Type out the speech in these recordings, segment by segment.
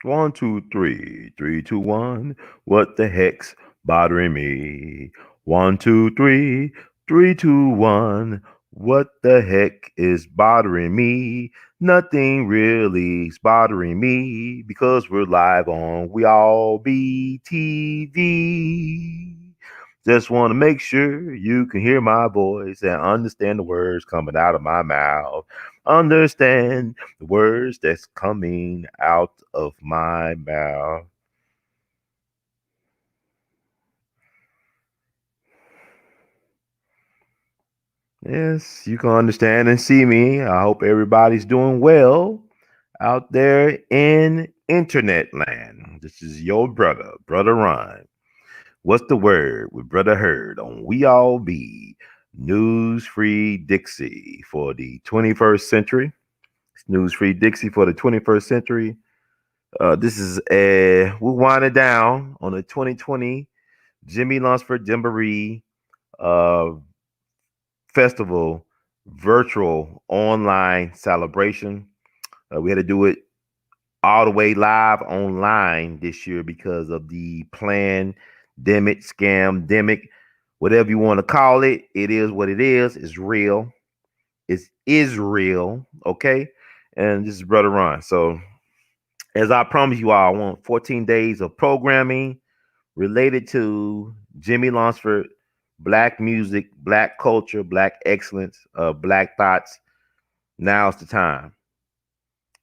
One, two, three, three, two, one. What the heck's bothering me? One, two, three, three, two, one. What the heck is bothering me? Nothing really is bothering me because we're live on We All Be TV. Just want to make sure you can hear my voice and understand the words coming out of my mouth. Understand the words that's coming out of my mouth. Yes, you can understand and see me. I hope everybody's doing well out there in internet land. This is your brother, Brother Ron. What's the word with Brother Heard on We All Be News Free Dixie for the 21st century? News Free Dixie for the 21st century. This is we're winding down on the 2020 Jimmy Lunsford Jamboree uh, Festival virtual online celebration. We had to do it all the way live online this year because of the pandemic, scam, whatever you want to call it. It is what it is. It's real. It is real. Okay. And this is Brother Ron. So, as I promised you all, I want 14 days of programming related to Jimmy Lunsford, black music, black culture, black excellence, black thoughts. Now's the time.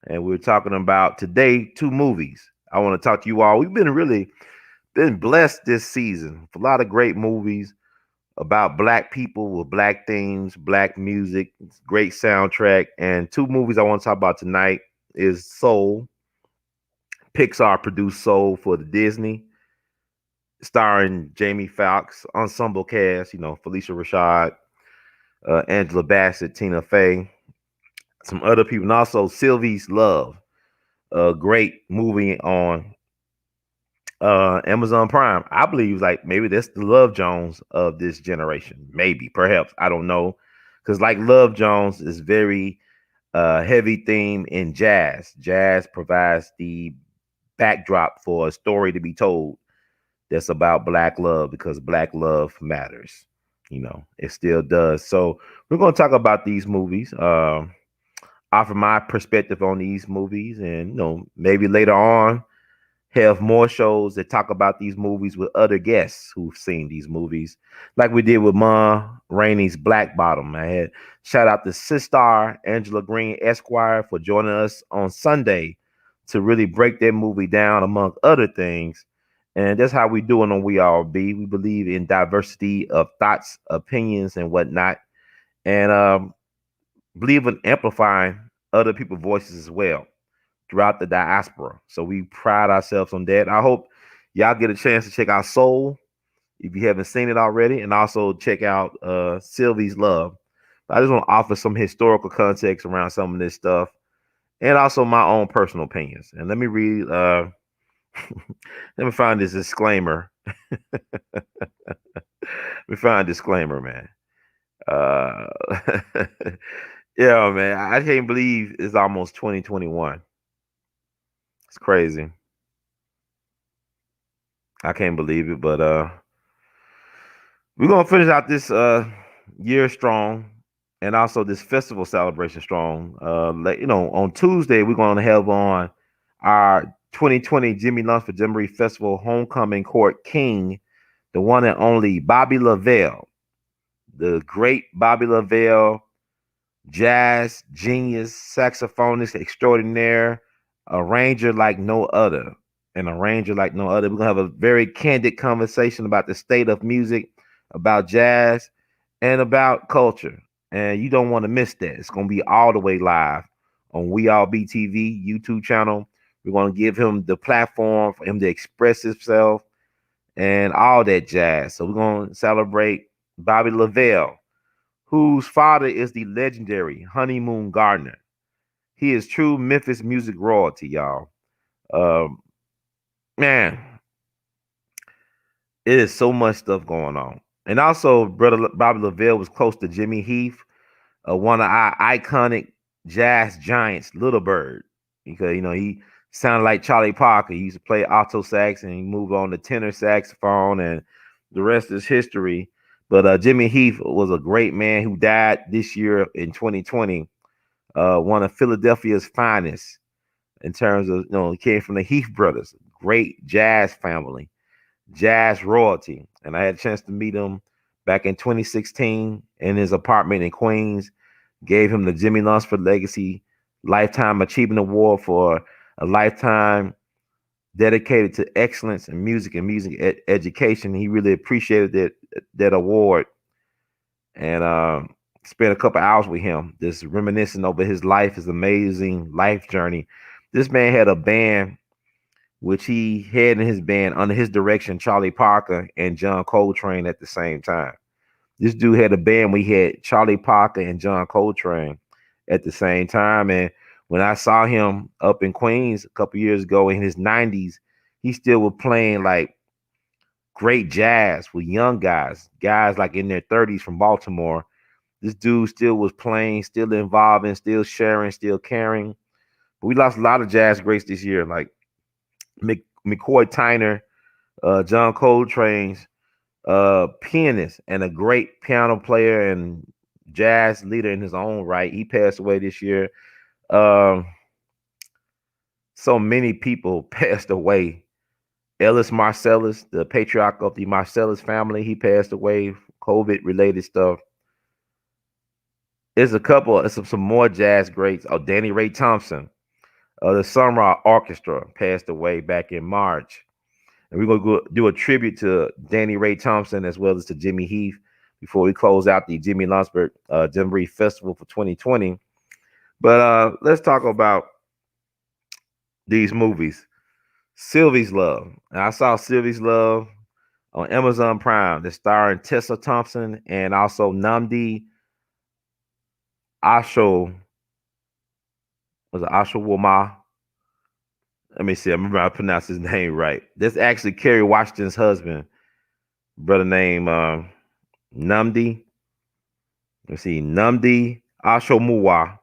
And we're talking about today two movies. I want to talk to you all. We've been blessed this season with a lot of great movies about black people with black themes, black music, great soundtrack. And two movies I want to talk about tonight is Soul. Pixar produced Soul for the Disney, starring Jamie Foxx, ensemble cast, Felicia Rashad, Angela Bassett, Tina Fey, some other people, and also Sylvie's Love, a great movie on Amazon Prime. I believe like maybe that's the Love Jones of this generation. Maybe, perhaps, I don't know, because like Love Jones is very heavy theme in jazz. Jazz provides the backdrop for a story to be told that's about black love because black love matters. It still does. So we're going to talk about these movies, offer my perspective on these movies, and maybe later on have more shows that talk about these movies with other guests who've seen these movies, like we did with Ma Rainey's Black Bottom. I had shout out to Sister Angela Green Esquire for joining us on Sunday to really break that movie down, among other things. And that's how we do it on We All Be. We believe in diversity of thoughts, opinions, and whatnot, and believe in amplifying other people's voices as well throughout the diaspora. So we pride ourselves on that. I hope y'all get a chance to check out Soul if you haven't seen it already, and also check out Sylvie's Love. I just want to offer some historical context around some of this stuff, and also my own personal opinions. And let me read. Let me find this disclaimer. Let me find a disclaimer, man. Uh, yeah, man. I can't believe it's almost 2021. It's crazy. I can't believe it, but we're gonna finish out this year strong, and also this festival celebration strong. On Tuesday we're gonna have on our 2020 Jimmy Lunsford Jamboree Festival Homecoming Court King, the one and only Bobby Lavelle, the great Bobby Lavelle, jazz genius, saxophonist extraordinaire, arranger like no other, an arranger like no other. We're gonna have a very candid conversation about the state of music, about jazz, and about culture. And you don't want to miss that. It's gonna be all the way live on We All BTV YouTube channel. We're gonna give him the platform for him to express himself and all that jazz. So we're gonna celebrate Bobby Lavelle, whose father is the legendary Honeymoon Gardner. He is true Memphis music royalty, y'all. Um, Man, it is so much stuff going on. And also, brother Bobby Lavelle was close to Jimmy Heath, one of our iconic jazz giants, Little Bird, because he sounded like Charlie Parker. He used to play alto sax and he moved on to tenor saxophone, and the rest is history. But Jimmy Heath was a great man who died this year in 2020. One of Philadelphia's finest in terms of, he came from the Heath brothers, great jazz family, jazz royalty. And I had a chance to meet him back in 2016 in his apartment in Queens. Gave him the Jimmy Lunsford Legacy Lifetime Achievement Award for a lifetime dedicated to excellence in music and education. He really appreciated that award, and spent a couple hours with him, just reminiscing over his life, his amazing life journey. This man had a band, which he had in his band under his direction, Charlie Parker and John Coltrane at the same time. This dude had a band. We had Charlie Parker and John Coltrane at the same time. And when I saw him up in Queens a couple years ago in his 90s, he still was playing like great jazz with young guys like in their 30s from Baltimore. This dude still was playing, still involving, still sharing, still caring. But we lost a lot of jazz greats this year, like McCoy Tyner, John Coltrane's pianist and a great piano player and jazz leader in his own right. He passed away this year. So many people passed away. Ellis Marcellus, the patriarch of the Marcellus family, he passed away, COVID related stuff. There's a couple, some more jazz greats. Oh, Danny Ray Thompson, the Sun Ra Orchestra passed away back in March. And we're going to go do a tribute to Danny Ray Thompson as well as to Jimmy Heath before we close out the Jimmy Lunsford Jamboree Festival for 2020. But let's talk about these movies. Sylvie's Love. And I saw Sylvie's Love on Amazon Prime. That's starring Tessa Thompson and also Namdi Asho. Was it Ashowoma? Let me see. I remember I pronounced his name right. That's actually Kerry Washington's husband, brother named Namdi. Let's see. Namdi Ashomuwa.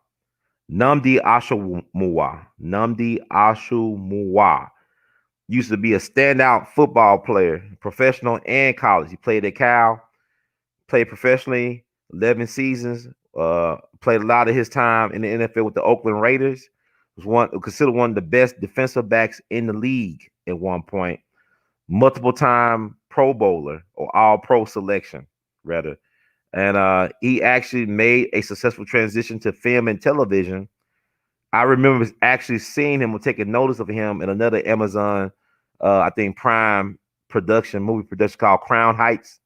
Namdi Ashomuwa. Namdi Ashomuwa. Used to be a standout football player, professional and college. He played at Cal, played professionally, 11 seasons, played a lot of his time in the NFL with the Oakland Raiders. Was considered one of the best defensive backs in the league at one point. Multiple time Pro Bowler or All Pro selection, rather. And he actually made a successful transition to film and television. I remember actually seeing him or taking notice of him in another Amazon, I think Prime movie production called Crown Heights,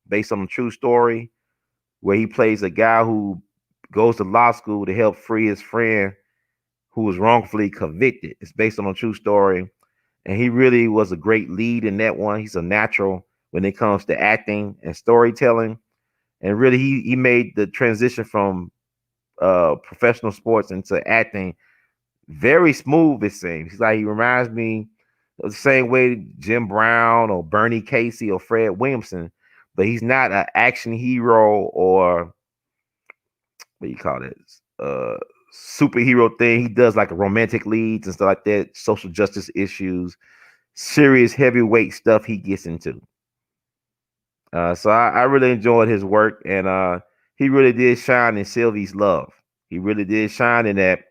based on a true story, where he plays a guy who goes to law school to help free his friend who was wrongfully convicted. It's based on a true story. And he really was a great lead in that one. He's a natural when it comes to acting and storytelling. And really, he made the transition from professional sports into acting very smooth, it seems. He's like, he reminds me of the same way Jim Brown or Bernie Casey or Fred Williamson, but he's not an action hero or what do you call it? Superhero thing. He does like romantic leads and stuff like that, social justice issues, serious heavyweight stuff he gets into. So I really enjoyed his work, and he really did shine in Sylvie's Love. He really did shine in that.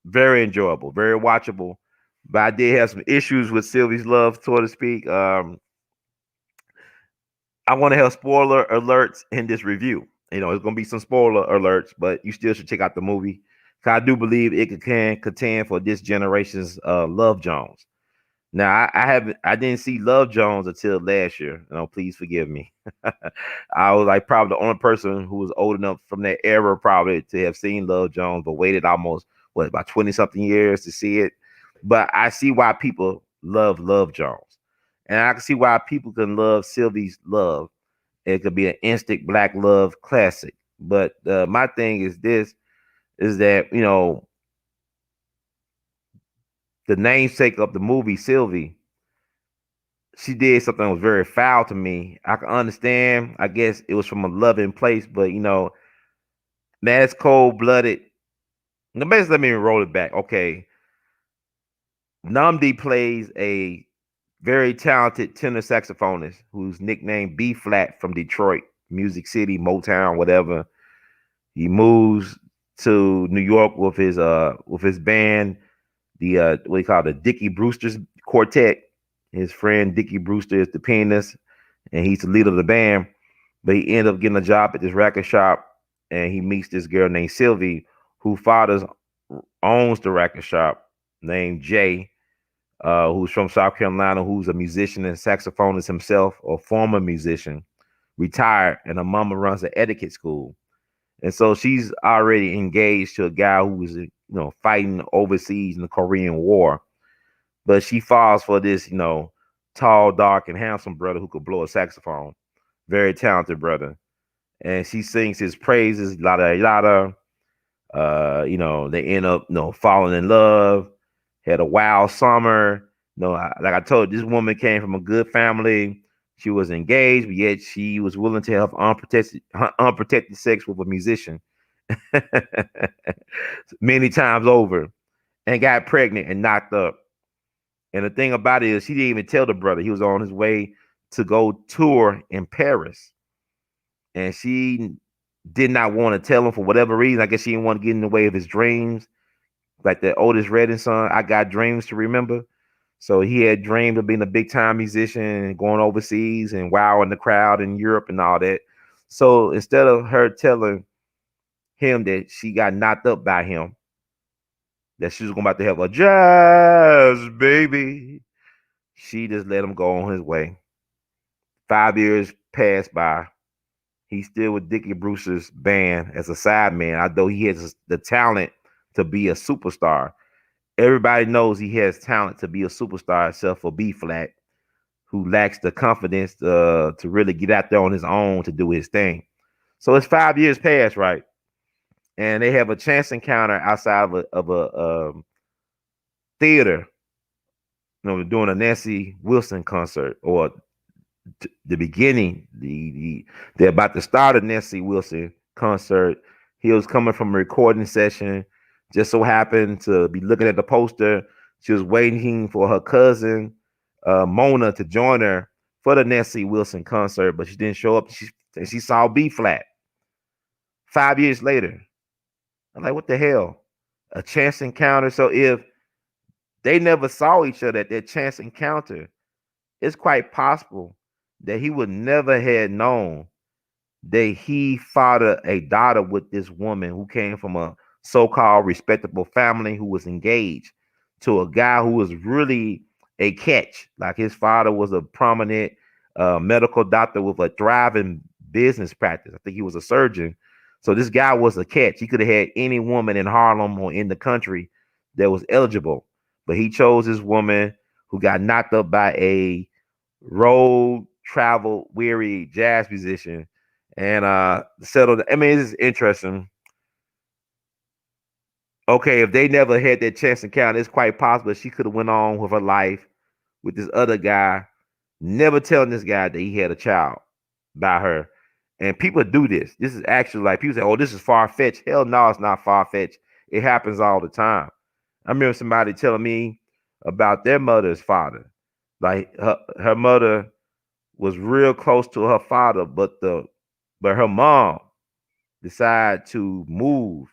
Very enjoyable, very watchable. But I did have some issues with Sylvie's Love, so to speak. I want to have spoiler alerts in this review. It's going to be some spoiler alerts, but you still should check out the movie. I do believe it can contend for this generation's Love Jones. Now, I didn't see Love Jones until last year. Please forgive me. I was like probably the only person who was old enough from that era probably to have seen Love Jones, but waited almost about 20 something years to see it. But I see why people love Love Jones, and I can see why people can love Sylvie's Love. It could be an instant black love classic. But my thing is that the namesake of the movie, Sylvie, she did something that was very foul to me. I can understand. I guess it was from a loving place, but man, it's cold blooded. Now, basically, let me roll it back. Okay, Namdi plays a very talented tenor saxophonist who's nicknamed B Flat from Detroit, Music City, Motown, whatever. He moves to New York with his band, the what do you call it, the Dickie Brewster's Quartet. His friend Dickie Brewster is the pianist, and he's the leader of the band. But he ended up getting a job at this record shop, and he meets this girl named Sylvie, who father owns the record shop, named Jay, who's from South Carolina, who's a musician and saxophonist himself, or former musician, retired, and her mama runs an etiquette school. And so she's already engaged to a guy who was, fighting overseas in the Korean War. But she falls for this, tall, dark, and handsome brother who could blow a saxophone. Very talented brother. And she sings his praises, yada yada. They end up, falling in love, had a wild summer. Like I told you, this woman came from a good family. She was engaged, but yet she was willing to have unprotected sex with a musician many times over, and got pregnant and knocked up. And the thing about it is, she didn't even tell the brother. He was on his way to go tour in Paris, and she did not want to tell him for whatever reason. I guess she didn't want to get in the way of his dreams. Like the Otis Redding song, I Got Dreams to Remember. So he had dreamed of being a big time musician and going overseas and wowing the crowd in Europe and all that. So instead of her telling him that she got knocked up by him, that she was going about to have a jazz baby, she just let him go on his way. 5 years passed by. He's still with Dickie Brewster's band as a sideman, although he has the talent to be a superstar. Everybody knows he has talent to be a superstar, except for B Flat, who lacks the confidence to really get out there on his own to do his thing. So it's 5 years past, right? And they have a chance encounter outside of a theater, doing a Nancy Wilson concert, or the beginning. They're about to start a Nancy Wilson concert. He was coming from a recording session. Just so happened to be looking at the poster. She was waiting for her cousin, Mona, to join her for the Nancy Wilson concert, but she didn't show up. She saw B Flat 5 years later. I'm like, what the hell? A chance encounter. So if they never saw each other at that chance encounter, it's quite possible that he would never have known that he fathered a daughter with this woman who came from a so-called respectable family, who was engaged to a guy who was really a catch. Like his father was a prominent medical doctor with a thriving business practice. I think he was a surgeon. So this guy was a catch. He could have had any woman in Harlem or in the country that was eligible, but he chose this woman who got knocked up by a road travel weary jazz musician and settled. I mean, it's interesting. Okay, if they never had that chance encounter, it's quite possible she could have went on with her life with this other guy, never telling this guy that he had a child by her. And people do this. This is actually like people say, "Oh, this is far fetched." Hell no, it's not far fetched. It happens all the time. I remember somebody telling me about their mother's father. Like her mother was real close to her father, but her mom decided to move.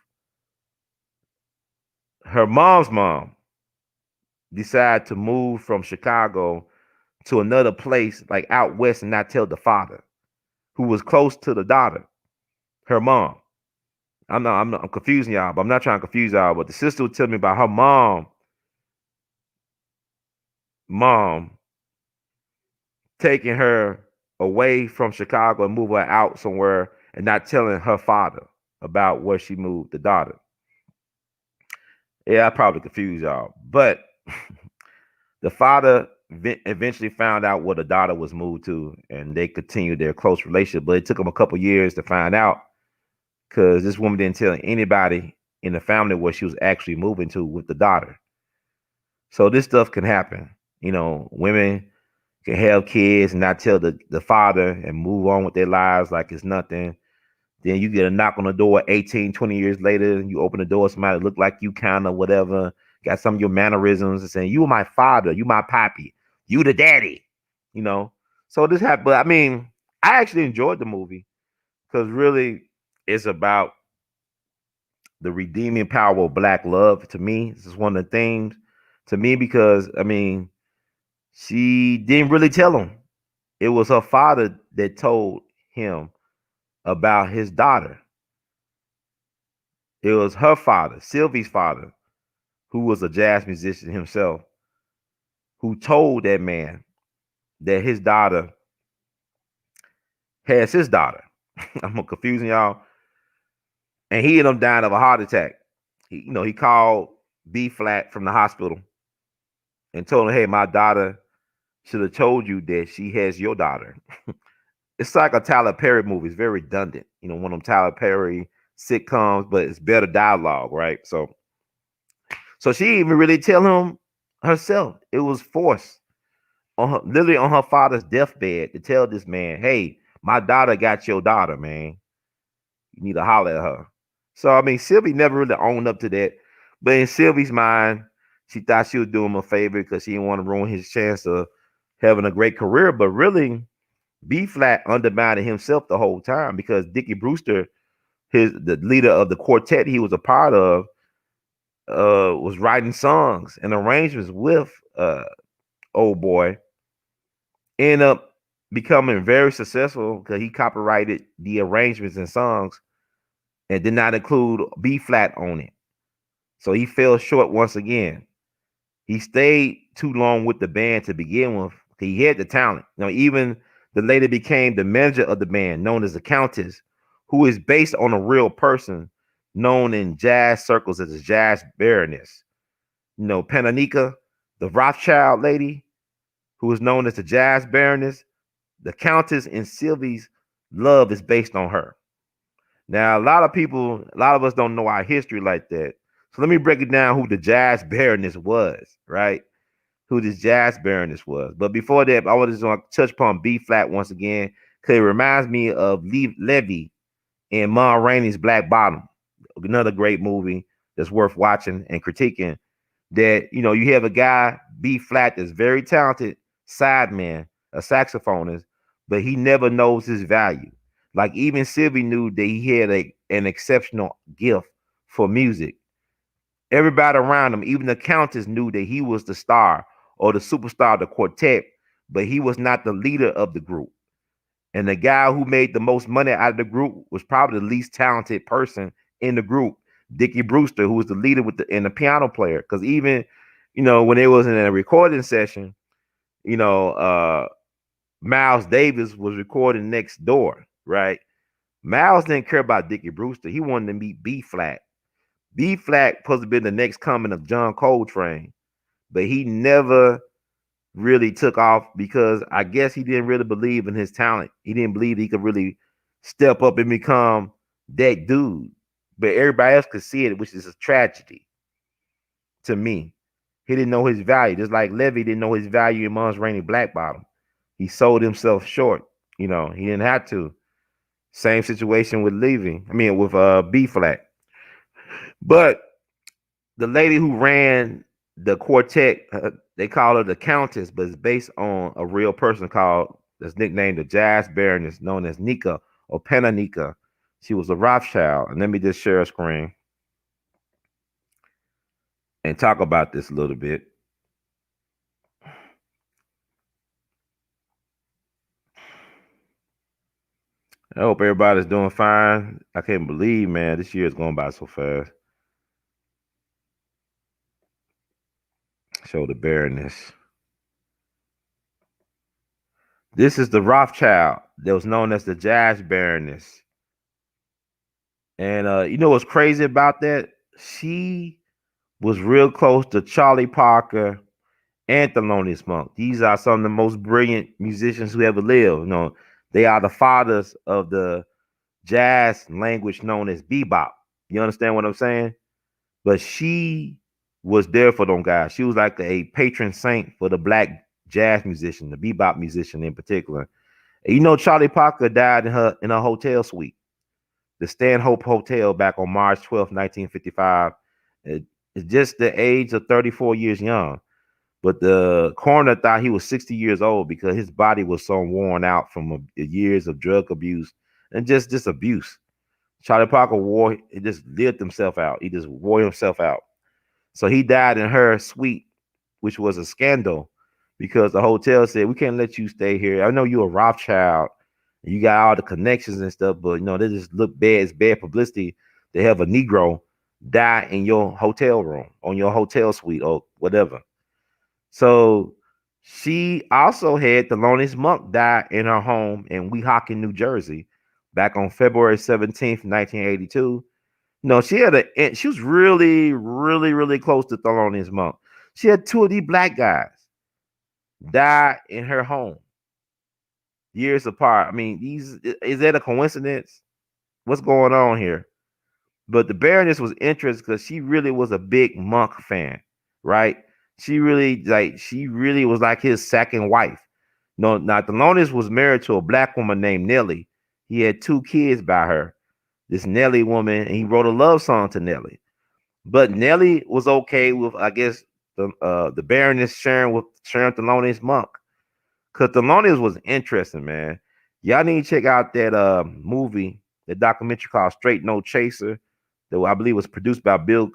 Her mom's mom decided to move from Chicago to another place like out west and not tell the father, who was close to the daughter, her mom. I'm confusing y'all, but I'm not trying to confuse y'all. But the sister would tell me about her mom taking her away from Chicago and move her out somewhere and not telling her father about where she moved the daughter. Yeah, I probably confused y'all, but the father eventually found out where the daughter was moved to, and they continued their close relationship. But it took them a couple years to find out, because this woman didn't tell anybody in the family where she was actually moving to with the daughter. So this stuff can happen. Women can have kids and not tell the father and move on with their lives like it's nothing. Then you get a knock on the door 18, 20 years later, and you open the door, somebody look like you kind of whatever, got some of your mannerisms and saying, "You my father, you my pappy, you the daddy," you know. So this happened, but I mean, I actually enjoyed the movie because really, it's about the redeeming power of black love. To me, this is one of the things to me because I mean, she didn't really tell him. It was her father that told him about his daughter. It was her father, Sylvie's father, who was a jazz musician himself, who told that man that his daughter has his daughter. I'm confusing y'all. And he ended up dying of a heart attack. He called B Flat from the hospital and told him, "Hey, my daughter should have told you that she has your daughter." It's like a Tyler Perry movie. It's very redundant. One of them Tyler Perry sitcoms, but it's better dialogue, right? So she didn't even really tell him herself. It was forced on her, literally on her father's deathbed, to tell this man, "Hey, my daughter got your daughter, man. You need to holler at her." So I mean, Sylvie never really owned up to that, but in Sylvie's mind, she thought she was doing him a favor because she didn't want to ruin his chance of having a great career. But really, B Flat undermined himself the whole time because Dickie Brewster, the leader of the quartet he was a part of, was writing songs and arrangements with old boy. Ended up becoming very successful because he copyrighted the arrangements and songs and did not include B Flat on it. So he fell short once again. He stayed too long with the band to begin with. He had the talent. Even the lady became the manager of the band, known as the Countess, who is based on a real person known in jazz circles as the Jazz Barrenness. Pananika, the Rothschild lady, who is known as the Jazz Barrenness, the Countess and Sylvie's love is based on her. Now, a lot of us don't know our history like that. So let me break it down who the Jazz Barrenness was, right? Who this Jazz Barrenness was. But before that, I want to touch upon B Flat once again, because it reminds me of Levy and Ma Rainey's Black Bottom, another great movie that's worth watching and critiquing. That, you have a guy, B Flat, that's very talented, sideman, a saxophonist, but he never knows his value. Like even Sylvie knew that he had an exceptional gift for music. Everybody around him, even the Countess, knew that he was the star or the superstar of the quartet, but he was not the leader of the group. And the guy who made the most money out of the group was probably the least talented person in the group, Dickie Brewster, who was the leader and the piano player. Because even, when it was in a recording session, Miles Davis was recording next door, right? Miles didn't care about Dickie Brewster. He wanted to meet B Flat. B Flat supposed to be the next coming of John Coltrane, but he never really took off because I guess he didn't really believe in his talent. He didn't believe he could really step up and become that dude. But everybody else could see it, which is a tragedy to me. He didn't know his value. Just like Levy didn't know his value in Mom's Rainy Black Bottom. He sold himself short. He didn't have to. Same situation with with B Flat. But the lady who ran the quartet, they call her the Countess, but it's based on a real person that's nicknamed the Jazz Barrenness, known as Nika or Pananika. She was a Rothschild. And let me just share a screen and talk about this a little bit. I hope everybody's doing fine. I can't believe, man, this year is going by so fast. Show the Barrenness. This is the Rothschild that was known as the Jazz Barrenness. And you know what's crazy about that? She was real close to Charlie Parker and Thelonious Monk. These are some of the most brilliant musicians who ever lived. They are the fathers of the jazz language known as bebop. You understand what I'm saying? But she was there for them guys. She was like a patron saint for the black jazz musician, the bebop musician in particular. And Charlie Parker died in her hotel suite, the Stanhope Hotel, back on March 12th, 1955. It's just the age of 34 years young. But the coroner thought he was 60 years old because his body was so worn out from years of drug abuse and just abuse. Charlie Parker wore he just lived himself out. He just wore himself out. So he died in her suite, which was a scandal because the hotel said we can't let you stay here. I know you're a Rothschild, and you got all the connections and stuff, but they just look bad. It's bad publicity to have a Negro die in your hotel room, on your hotel suite or whatever. So she also had Thelonious Monk die in her home in Weehawken, New Jersey, back on February 17th, 1982. No, she was really, really, really close to Thelonious Monk. She had two of these black guys die in her home years apart. I mean, is that a coincidence? What's going on here? But the Baroness was interesting because she really was a big Monk fan, right? She really was like his second wife. No, now Thelonious was married to a black woman named Nellie. He had two kids by her. This Nellie woman, and he wrote a love song to Nellie. But Nellie was okay with, I guess, the Baroness sharing Thelonious Monk. Cause Thelonious was interesting, man. Y'all need to check out that movie, the documentary called Straight No Chaser, that I believe was produced by not Bill,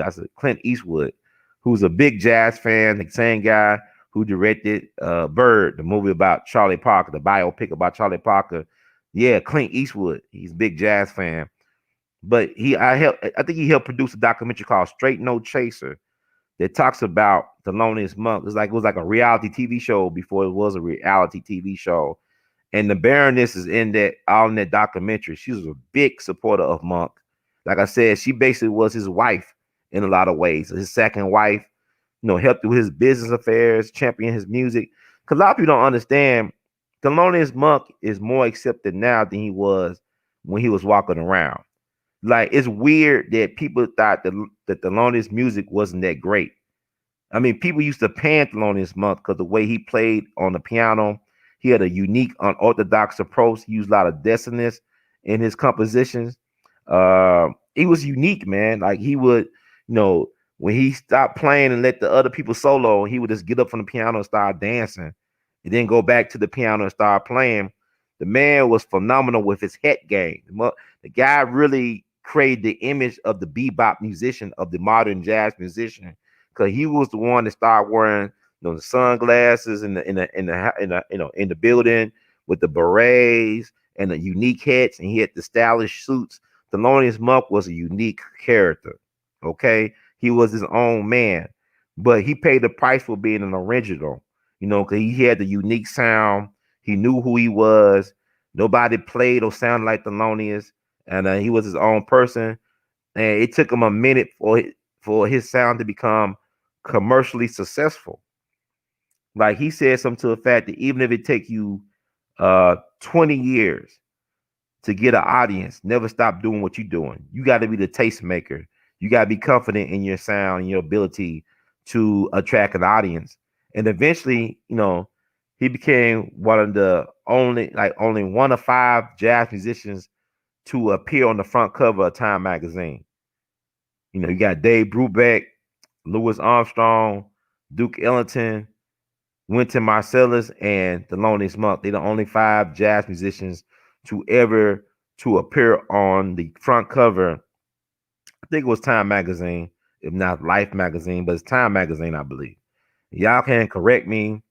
I said Clint Eastwood, who's a big jazz fan, the same guy who directed Bird, the movie about Charlie Parker, the biopic about Charlie Parker. Yeah, Clint Eastwood. He's a big jazz fan. But I think he helped produce a documentary called Straight No Chaser that talks about Thelonious Monk. It was like a reality TV show before it was a reality TV show. And the Baroness is in that all in that documentary. She was a big supporter of Monk. Like I said, she basically was his wife in a lot of ways. His second wife, helped with his business affairs, champion his music. Because a lot of people don't understand, Thelonious Monk is more accepted now than he was when he was walking around. Like, it's weird that people thought that Thelonious music wasn't that great. I mean, people used to pan Thelonious Monk because the way he played on the piano, he had a unique, unorthodox approach. He used a lot of dissonance in his compositions. He was unique, man. Like, he would, when he stopped playing and let the other people solo, he would just get up from the piano and start dancing, and then go back to the piano and start playing. The man was phenomenal with his head game. The guy really created the image of the bebop musician, of the modern jazz musician, because he was the one that started wearing the sunglasses in the building with the berets and the unique hats, and he had the stylish suits. Thelonious Monk was a unique character. Okay, he was his own man, but he paid the price for being an original. Because he had the unique sound. He knew who he was. Nobody played or sounded like Thelonious, and he was his own person. And it took him a minute for his sound to become commercially successful. Like, he said something to the fact that even if it take you 20 years to get an audience, never stop doing what you're doing. You got to be the tastemaker. You got to be confident in your sound and your ability to attract an audience. And eventually, he became one of the only one of five jazz musicians to appear on the front cover of Time magazine. You got Dave Brubeck, Louis Armstrong, Duke Ellington, Wynton Marsalis, and Thelonious Monk. They're the only five jazz musicians to appear on the front cover. I think it was Time magazine, if not Life magazine, but it's Time magazine, I believe. Y'all can correct me,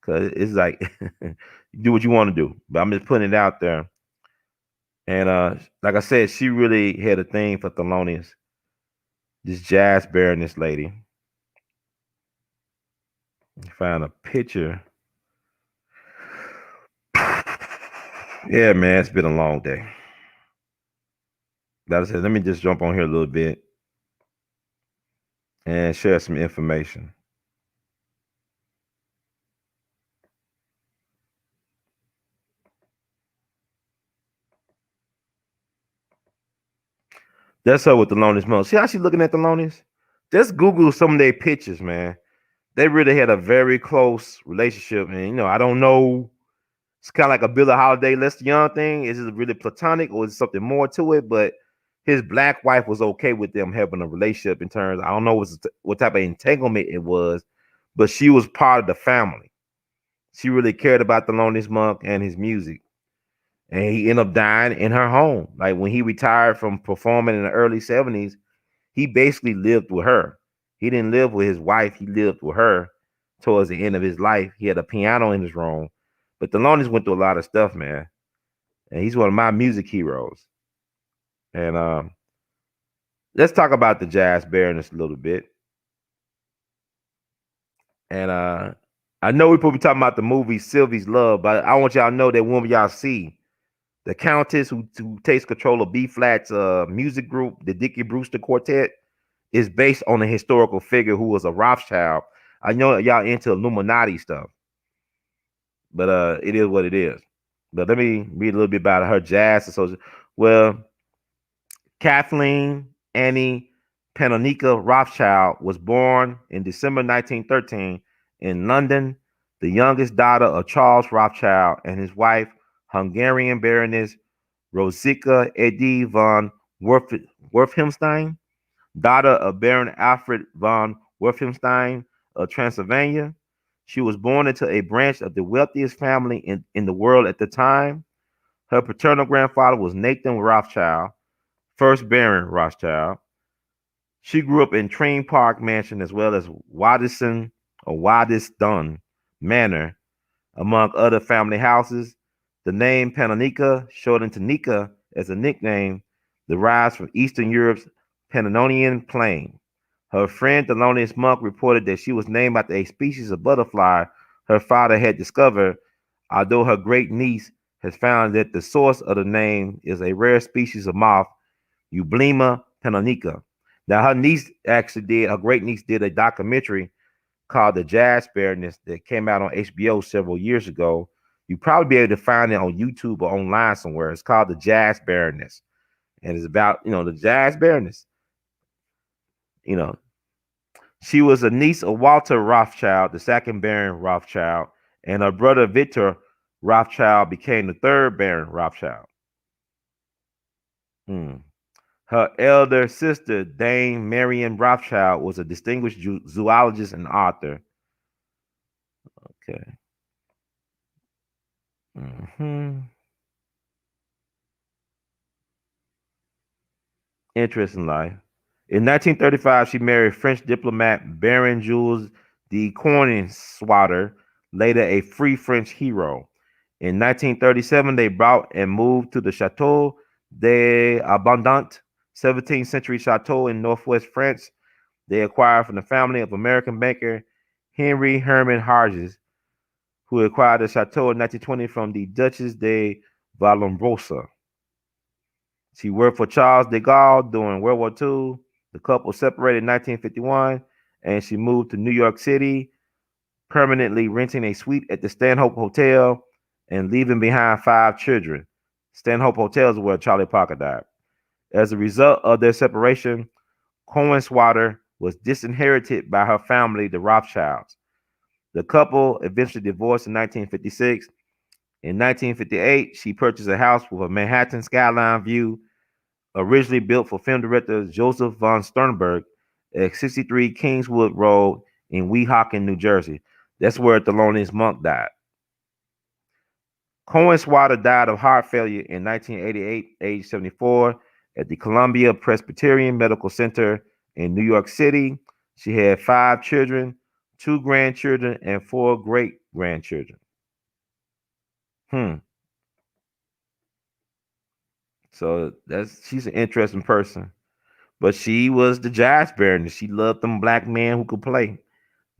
because it's like do what you want to do, but I'm just putting it out there. And like I said, she really had a thing for Thelonious, this Jazz Barrenness lady. Find a picture. Yeah, man, it's been a long day. That said, let me just jump on here a little bit and share some information. That's her with Thelonious Monk. See how she's looking at Thelonious? Just Google some of their pictures, man. They really had a very close relationship. And, I don't know. It's kind of like a Billie Holiday, Lester Young thing. Is it really platonic or is it something more to it? But his black wife was okay with them having a relationship in terms. I don't know what type of entanglement it was, but she was part of the family. She really cared about Thelonious Monk and his music. And he ended up dying in her home. Like when he retired from performing in the early 70s, he basically lived with her. He didn't live with his wife, he lived with her towards the end of his life. He had a piano in his room. But Thelonious went through a lot of stuff, man. And he's one of my music heroes. And let's talk about the Jazz Barrenness a little bit. And I know we're probably talking about the movie Sylvie's Love, but I want y'all to know that when y'all see the Countess who takes control of B Flat's music group, the Dickie Brewster Quartet, is based on a historical figure who was a Rothschild. I know y'all into Illuminati stuff, but it is what it is. But let me read a little bit about her jazz association. Well, Kathleen Annie Panonica Rothschild was born in December 1913 in London, the youngest daughter of Charles Rothschild and his wife, Hungarian Baroness Rosika Edi von Werfenstein, daughter of Baron Alfred von Werfenstein of Transylvania. She was born into a branch of the wealthiest family in the world at the time. Her paternal grandfather was Nathan Rothschild, first Baron Rothschild. She grew up in Treen Park Mansion as well as Waddesdon Manor, among other family houses. The name Panonica, shortened to Nika as a nickname, derives from Eastern Europe's Pannonian Plain. Her friend Thelonious Monk reported that she was named after a species of butterfly her father had discovered, although her great niece has found that the source of the name is a rare species of moth, Eublema pannonica. Now, her great niece did a documentary called The Jazz Barrenness that came out on HBO several years ago. You probably be able to find it on YouTube or online somewhere. It's called The Jazz Barrenness, and it's about the Jazz Barrenness. You know, she was a niece of Walter Rothschild, the second Baron Rothschild, and her brother Victor Rothschild became the third Baron Rothschild. Hmm. Her elder sister, Dame Marion Rothschild, was a distinguished zoologist and author. Okay. Interesting life. In 1935, she married French diplomat Baron Jules de Cornenswater, later a free French hero. In 1937, they bought and moved to the Chateau des Abondants, 17th century chateau in northwest France. They acquired from the family of American banker Henry Herman Harges, who acquired the chateau in 1920 from the Duchess de Vallombrosa. She worked for Charles de Gaulle during World War II. The couple separated in 1951, and she moved to New York City, permanently renting a suite at the Stanhope Hotel and leaving behind 5 children. Stanhope Hotel is where Charlie Parker died. As a result of their separation, Cornenswater was disinherited by her family, the Rothschilds. The couple eventually divorced in 1956. In 1958, she purchased a house with a Manhattan skyline view, originally built for film director Joseph von Sternberg, at 63 Kingswood Road in Weehawken, New Jersey. That's where Thelonious Monk died. Cornenswater died of heart failure in 1988, age 74, at the Columbia Presbyterian Medical Center in New York City. She had 5 children, 2 grandchildren, and 4 great grandchildren. So she's an interesting person. But she was the jazz baroness. She loved them black men who could play.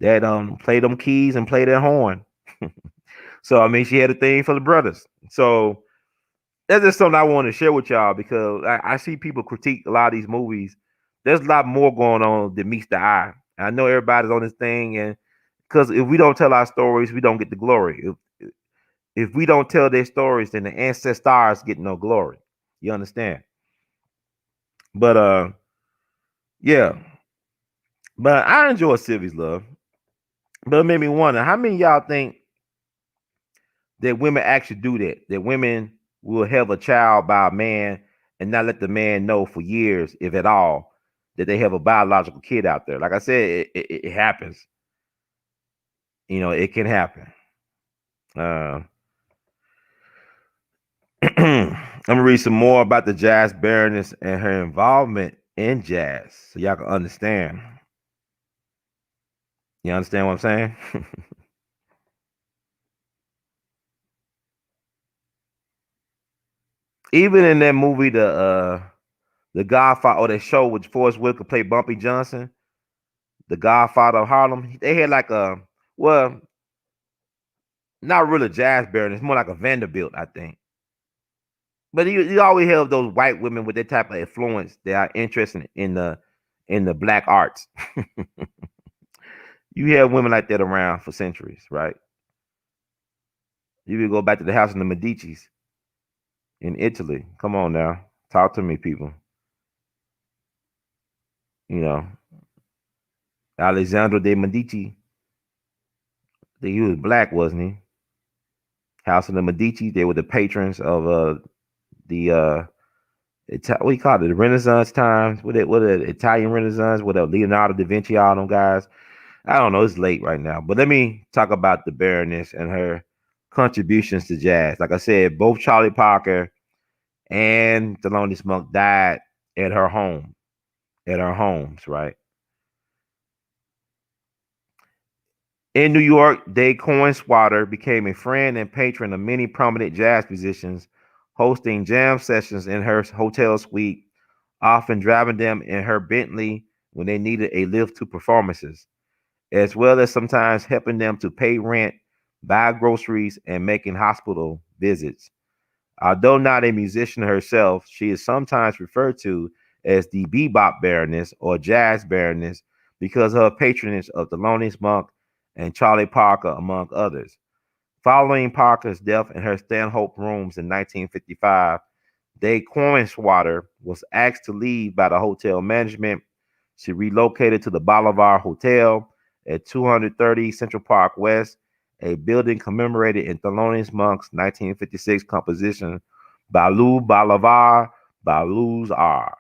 That play them keys and play that horn. So I mean, she had a thing for the brothers. So that's just something I want to share with y'all because I see people critique a lot of these movies. There's a lot more going on than meets the eye. I know everybody's on this thing, and because if we don't tell our stories, we don't get the glory. If we don't tell their stories, then the ancestors get no glory. You understand? But yeah. But I enjoy Sylvie's Love. But it made me wonder, how many of y'all think that women actually do that? That women will have a child by a man and not let the man know for years, if at all, that they have a biological kid out there. Like I said, it happens. It can happen. Uh, I'm gonna read some more about the Jazz Barrenness and her involvement in jazz, so y'all can understand. You understand what I'm saying? Even in that movie, the Godfather, or that show with Forrest Whitaker played Bumpy Johnson, the Godfather of Harlem, they had like a, well, not really jazz baron. It's more like a Vanderbilt, I think. But you always have those white women with that type of influence that are interested in the black arts. You have women like that around for centuries, right? You can go back to the house of the Medicis in Italy. Come on now, talk to me, people. You know, Alessandro de Medici. He was black, wasn't he? House of the Medici. They were the patrons of the what you call it, the Renaissance times, what the Italian Renaissance, with Leonardo da Vinci, all them guys. I don't know, it's late right now, but let me talk about the Baroness and her contributions to jazz. Like I said, both Charlie Parker and Thelonious Monk died at her home, at her homes, right? In New York, Day Coinswater became a friend and patron of many prominent jazz musicians, hosting jam sessions in her hotel suite, often driving them in her Bentley when they needed a lift to performances, as well as sometimes helping them to pay rent, buy groceries, and making hospital visits. Although not a musician herself, she is sometimes referred to as the bebop baroness or jazz baroness because of her patronage of Thelonious Monk and Charlie Parker, among others. Following Parker's death in her Stanhope rooms in 1955, Day Coinswater was asked to leave by the hotel management. She relocated to the Bolivar Hotel at 230 Central Park West, a building commemorated in Thelonious Monk's 1956 composition, Baloo Bolivar, Baloo's R.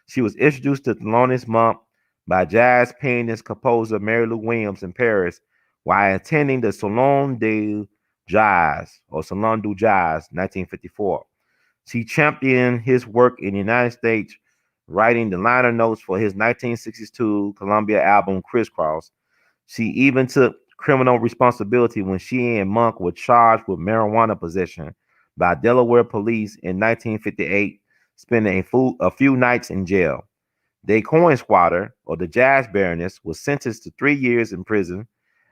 She was introduced to Thelonious Monk by jazz pianist composer Mary Lou Williams in Paris while attending the Salon de Jazz or Salon du Jazz 1954. She championed his work in the United States, writing the liner notes for his 1962 Columbia album Crisscross. She even took criminal responsibility when she and Monk were charged with marijuana possession by Delaware police in 1958, spending a few nights in jail. Day Coinswater, or the Jazz Baroness, was sentenced to 3 years in prison.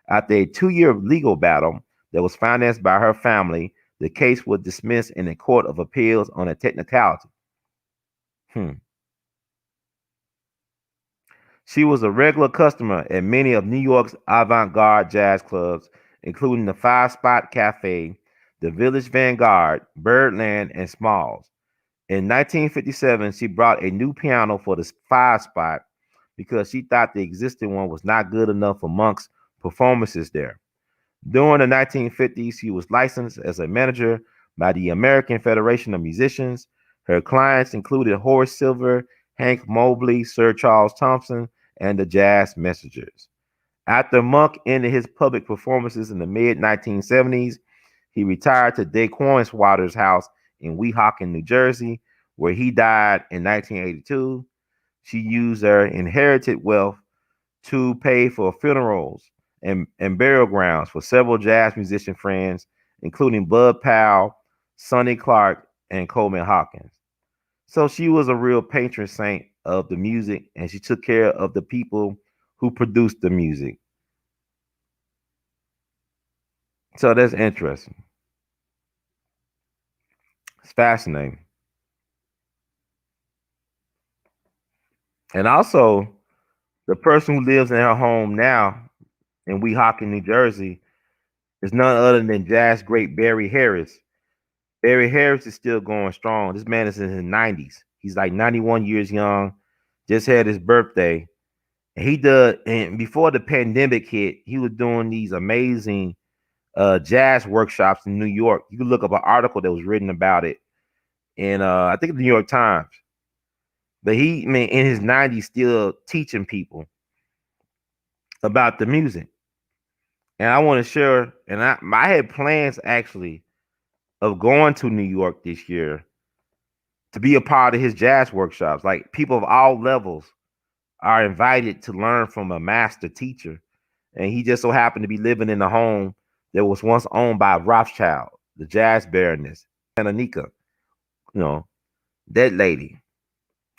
After a 2-year legal battle that was financed by her family, the case was dismissed in the Court of Appeals on a technicality. Hmm. She was a regular customer at many of New York's avant-garde jazz clubs, including the Five Spot Cafe, the Village Vanguard, Birdland, and Smalls. In 1957, she brought a new piano for the Five Spot because she thought the existing one was not good enough for Monk's performances there. During the 1950s, she was licensed as a manager by the American Federation of Musicians. Her clients included Horace Silver, Hank Mobley, Sir Charles Thompson, and the Jazz Messengers. After Monk ended his public performances in the mid 1970s, he retired to Day Coinswater's house in Weehawken, New Jersey, where he died in 1982. She used her inherited wealth to pay for funerals and burial grounds for several jazz musician friends, including Bud Powell, Sonny Clark, and Coleman Hawkins. So she was a real patron saint of the music, and she took care of the people who produced the music. So that's interesting. It's fascinating. And also, the person who lives in her home now in Weehawken, New Jersey, is none other than jazz great Barry Harris. Barry Harris is still going strong. This man is in his 90s. He's like 91 years young, just had his birthday. And before the pandemic hit, he was doing these amazing jazz workshops in New York. You can look up an article that was written about it and I think the New York Times. But he, I mean, in his 90s, still teaching people about the music. And I want to share, and I had plans actually of going to New York this year to be a part of his jazz workshops. Like people of all levels are invited to learn from a master teacher. And he just so happened to be living in a home that was once owned by Rothschild, the Jazz Barrenness, Anika, you know, that lady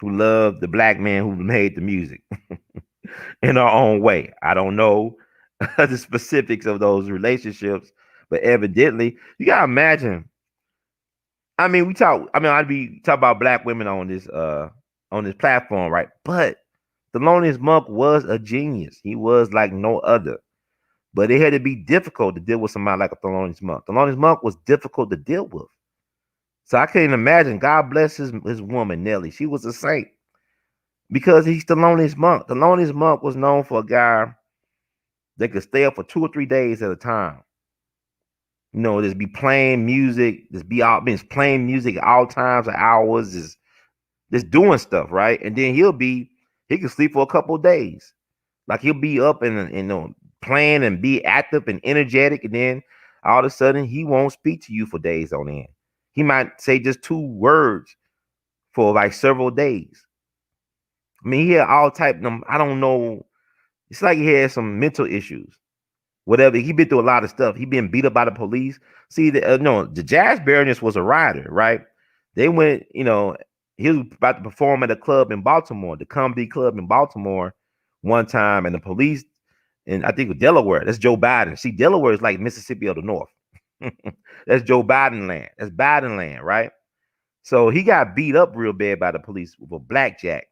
who loved the black man who made the music in her own way. I don't know the specifics of those relationships, but evidently, you gotta imagine. I mean, we talk. I mean, I'd be talk about black women on this platform, right? But Thelonious Monk was a genius. He was like no other. But it had to be difficult to deal with somebody like a Thelonious Monk. Thelonious Monk was difficult to deal with. So I couldn't imagine. God bless his woman, Nelly. She was a saint because he's Thelonious Monk. Thelonious Monk was known for a guy that could stay up for 2 or 3 days at a time. You know, just be playing music, just be out, been playing music at all times, of hours, just doing stuff, right? And then he can sleep for a couple of days. Like he'll be up and you know playing and be active and energetic, and then all of a sudden he won't speak to you for days on end. He might say just 2 words for like several days. I mean, he had all type of them. I don't know. It's like he had some mental issues. Whatever. He been through a lot of stuff. He been beat up by the police. See, no, the Jazz Barrenness was a rider, right? They went, you know, he was about to perform at a club in Baltimore, the Comedy Club in Baltimore, one time, and the police, and I think Delaware. That's Joe Biden. See, Delaware is like Mississippi of the North. That's Joe Biden land. That's Biden land, right? So he got beat up real bad by the police with a blackjack.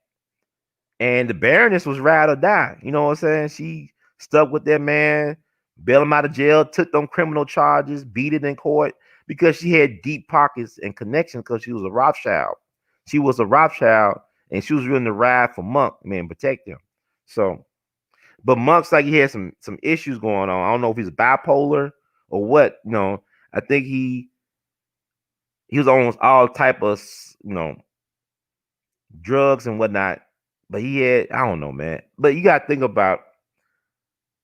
And the Baroness was ride or die. You know what I'm saying? She stuck with that man, bailed him out of jail, took them criminal charges, beat it in court because she had deep pockets and connections because she was a Rothschild. She was a Rothschild and she was willing to ride for Monk, man, protect him. So, but Monk's like he had some issues going on. I don't know if he's bipolar or what. You know, I think he was on all type of drugs and whatnot. But he had, I don't know, man. But you got to think about,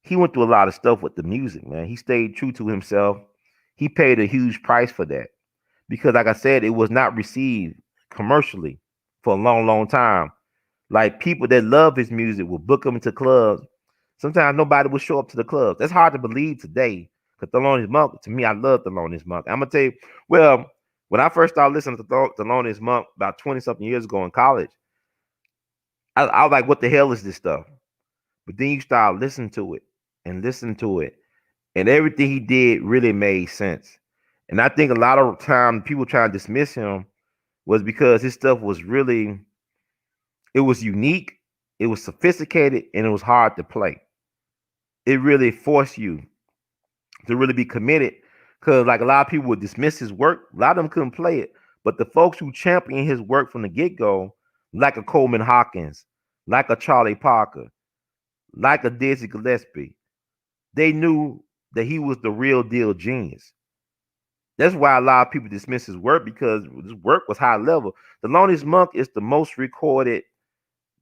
he went through a lot of stuff with the music, man. He stayed true to himself. He paid a huge price for that because, like I said, it was not received commercially for a long, long time. Like people that love his music will book him into clubs. Sometimes nobody will show up to the clubs. That's hard to believe today. Because Thelonious Monk, to me, I love Thelonious Monk. I'm gonna tell you, well, when I first started listening to Thelonious Monk about 20 something years ago in college, I was like, what the hell is this stuff? But then you start listening to it and listen to it, and everything he did really made sense. And I think a lot of time people trying to dismiss him was because his stuff was really, it was unique, it was sophisticated, and it was hard to play. It really forced you to really be committed because, like, a lot of people would dismiss his work. A lot of them couldn't play it, but the folks who championed his work from the get go, like a Coleman Hawkins, like a Charlie Parker, like a Dizzy Gillespie, they knew that he was the real deal genius. That's why a lot of people dismiss his work because his work was high level. Thelonious Monk is the most recorded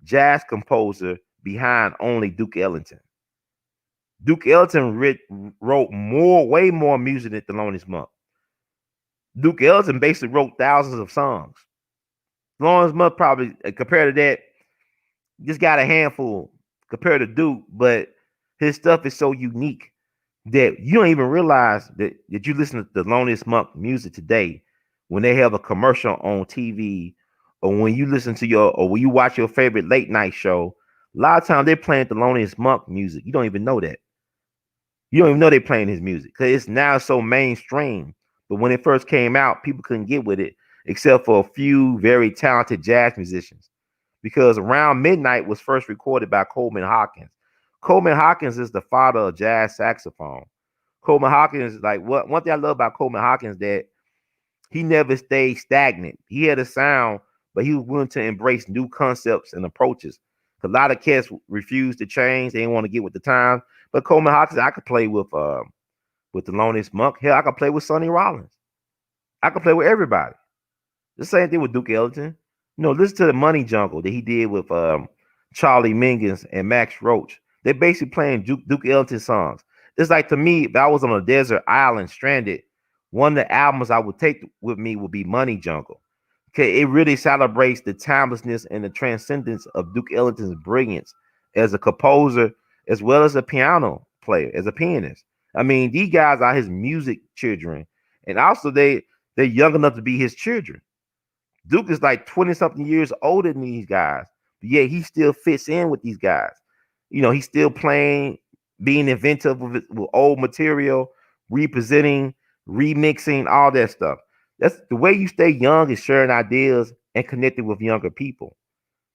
jazz composer behind only Duke Ellington. Duke Ellington wrote way more music than Thelonious Monk. Duke Ellington basically wrote thousands of songs. Thelonious Monk probably, compared to that, just got a handful compared to Duke, but his stuff is so unique that you don't even realize that you listen to Thelonious Monk music today when they have a commercial on TV, or when you listen to or when you watch your favorite late night show. A lot of times they're playing Thelonious Monk music. You don't even know that. You don't even know they're playing his music because it's now so mainstream. But when it first came out, people couldn't get with it except for a few very talented jazz musicians. Because Around Midnight was first recorded by Coleman Hawkins. Coleman Hawkins is the father of jazz saxophone. Coleman Hawkins, like, what one thing I love about Coleman Hawkins, that he never stayed stagnant. He had a sound, but he was willing to embrace new concepts and approaches. A lot of cats refused to change; they didn't want to get with the times. But Coleman Hawkins, I could play with Thelonious Monk. Hell, I could play with Sonny Rollins. I could play with everybody. The same thing with Duke Ellington. Listen to the Money Jungle that he did with Charlie Mingus and Max Roach. They're basically playing Duke Ellington songs. It's like, to me, if I was on a desert island stranded, one of the albums I would take with me would be Money Jungle. Okay, it really celebrates the timelessness and the transcendence of Duke Ellington's brilliance as a composer, as well as a piano player, as a pianist. I mean, these guys are his music children, and also they're young enough to be his children. Duke is like 20 something years older than these guys, but yet he still fits in with these guys. He's still playing, being inventive with old material, representing, remixing, all that stuff. That's the way you stay young, is sharing ideas and connecting with younger people.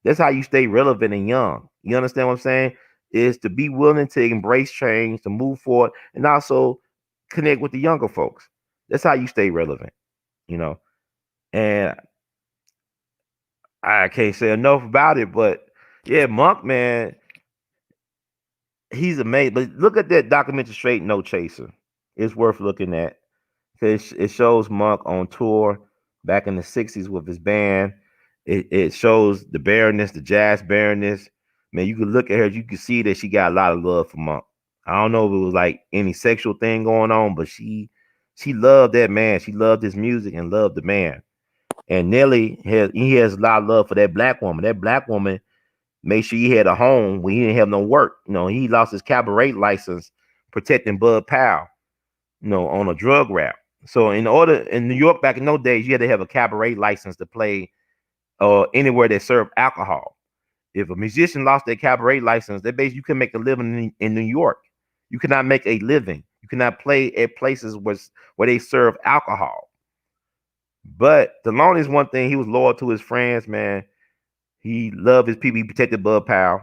That's how you stay relevant and young. You understand what I'm saying? Is to be willing to embrace change, to move forward, and also connect with the younger folks. That's how you stay relevant, you know. And I can't say enough about it, but yeah, Monk, man, he's amazing. But look at that documentary, Straight No Chaser. It's worth looking at. It shows Monk on tour back in the '60s with his band. It shows the Barrenness, the Jazz Barrenness. Man, you can look at her, you can see that she got a lot of love for Monk. I don't know if it was like any sexual thing going on, but she loved that man. She loved his music and loved the man. And Nelly has a lot of love for that black woman. That black woman made sure he had a home when he didn't have no work. He lost his cabaret license protecting Bud Powell, on a drug rap. So in New York back in those days, you had to have a cabaret license to play anywhere that served alcohol. If a musician lost their cabaret license, they basically, you can make a living in New York. You cannot make a living. You cannot play at places where they serve alcohol. But Thelonious, one thing, he was loyal to his friends, man. He loved his people. He protected Bud Powell.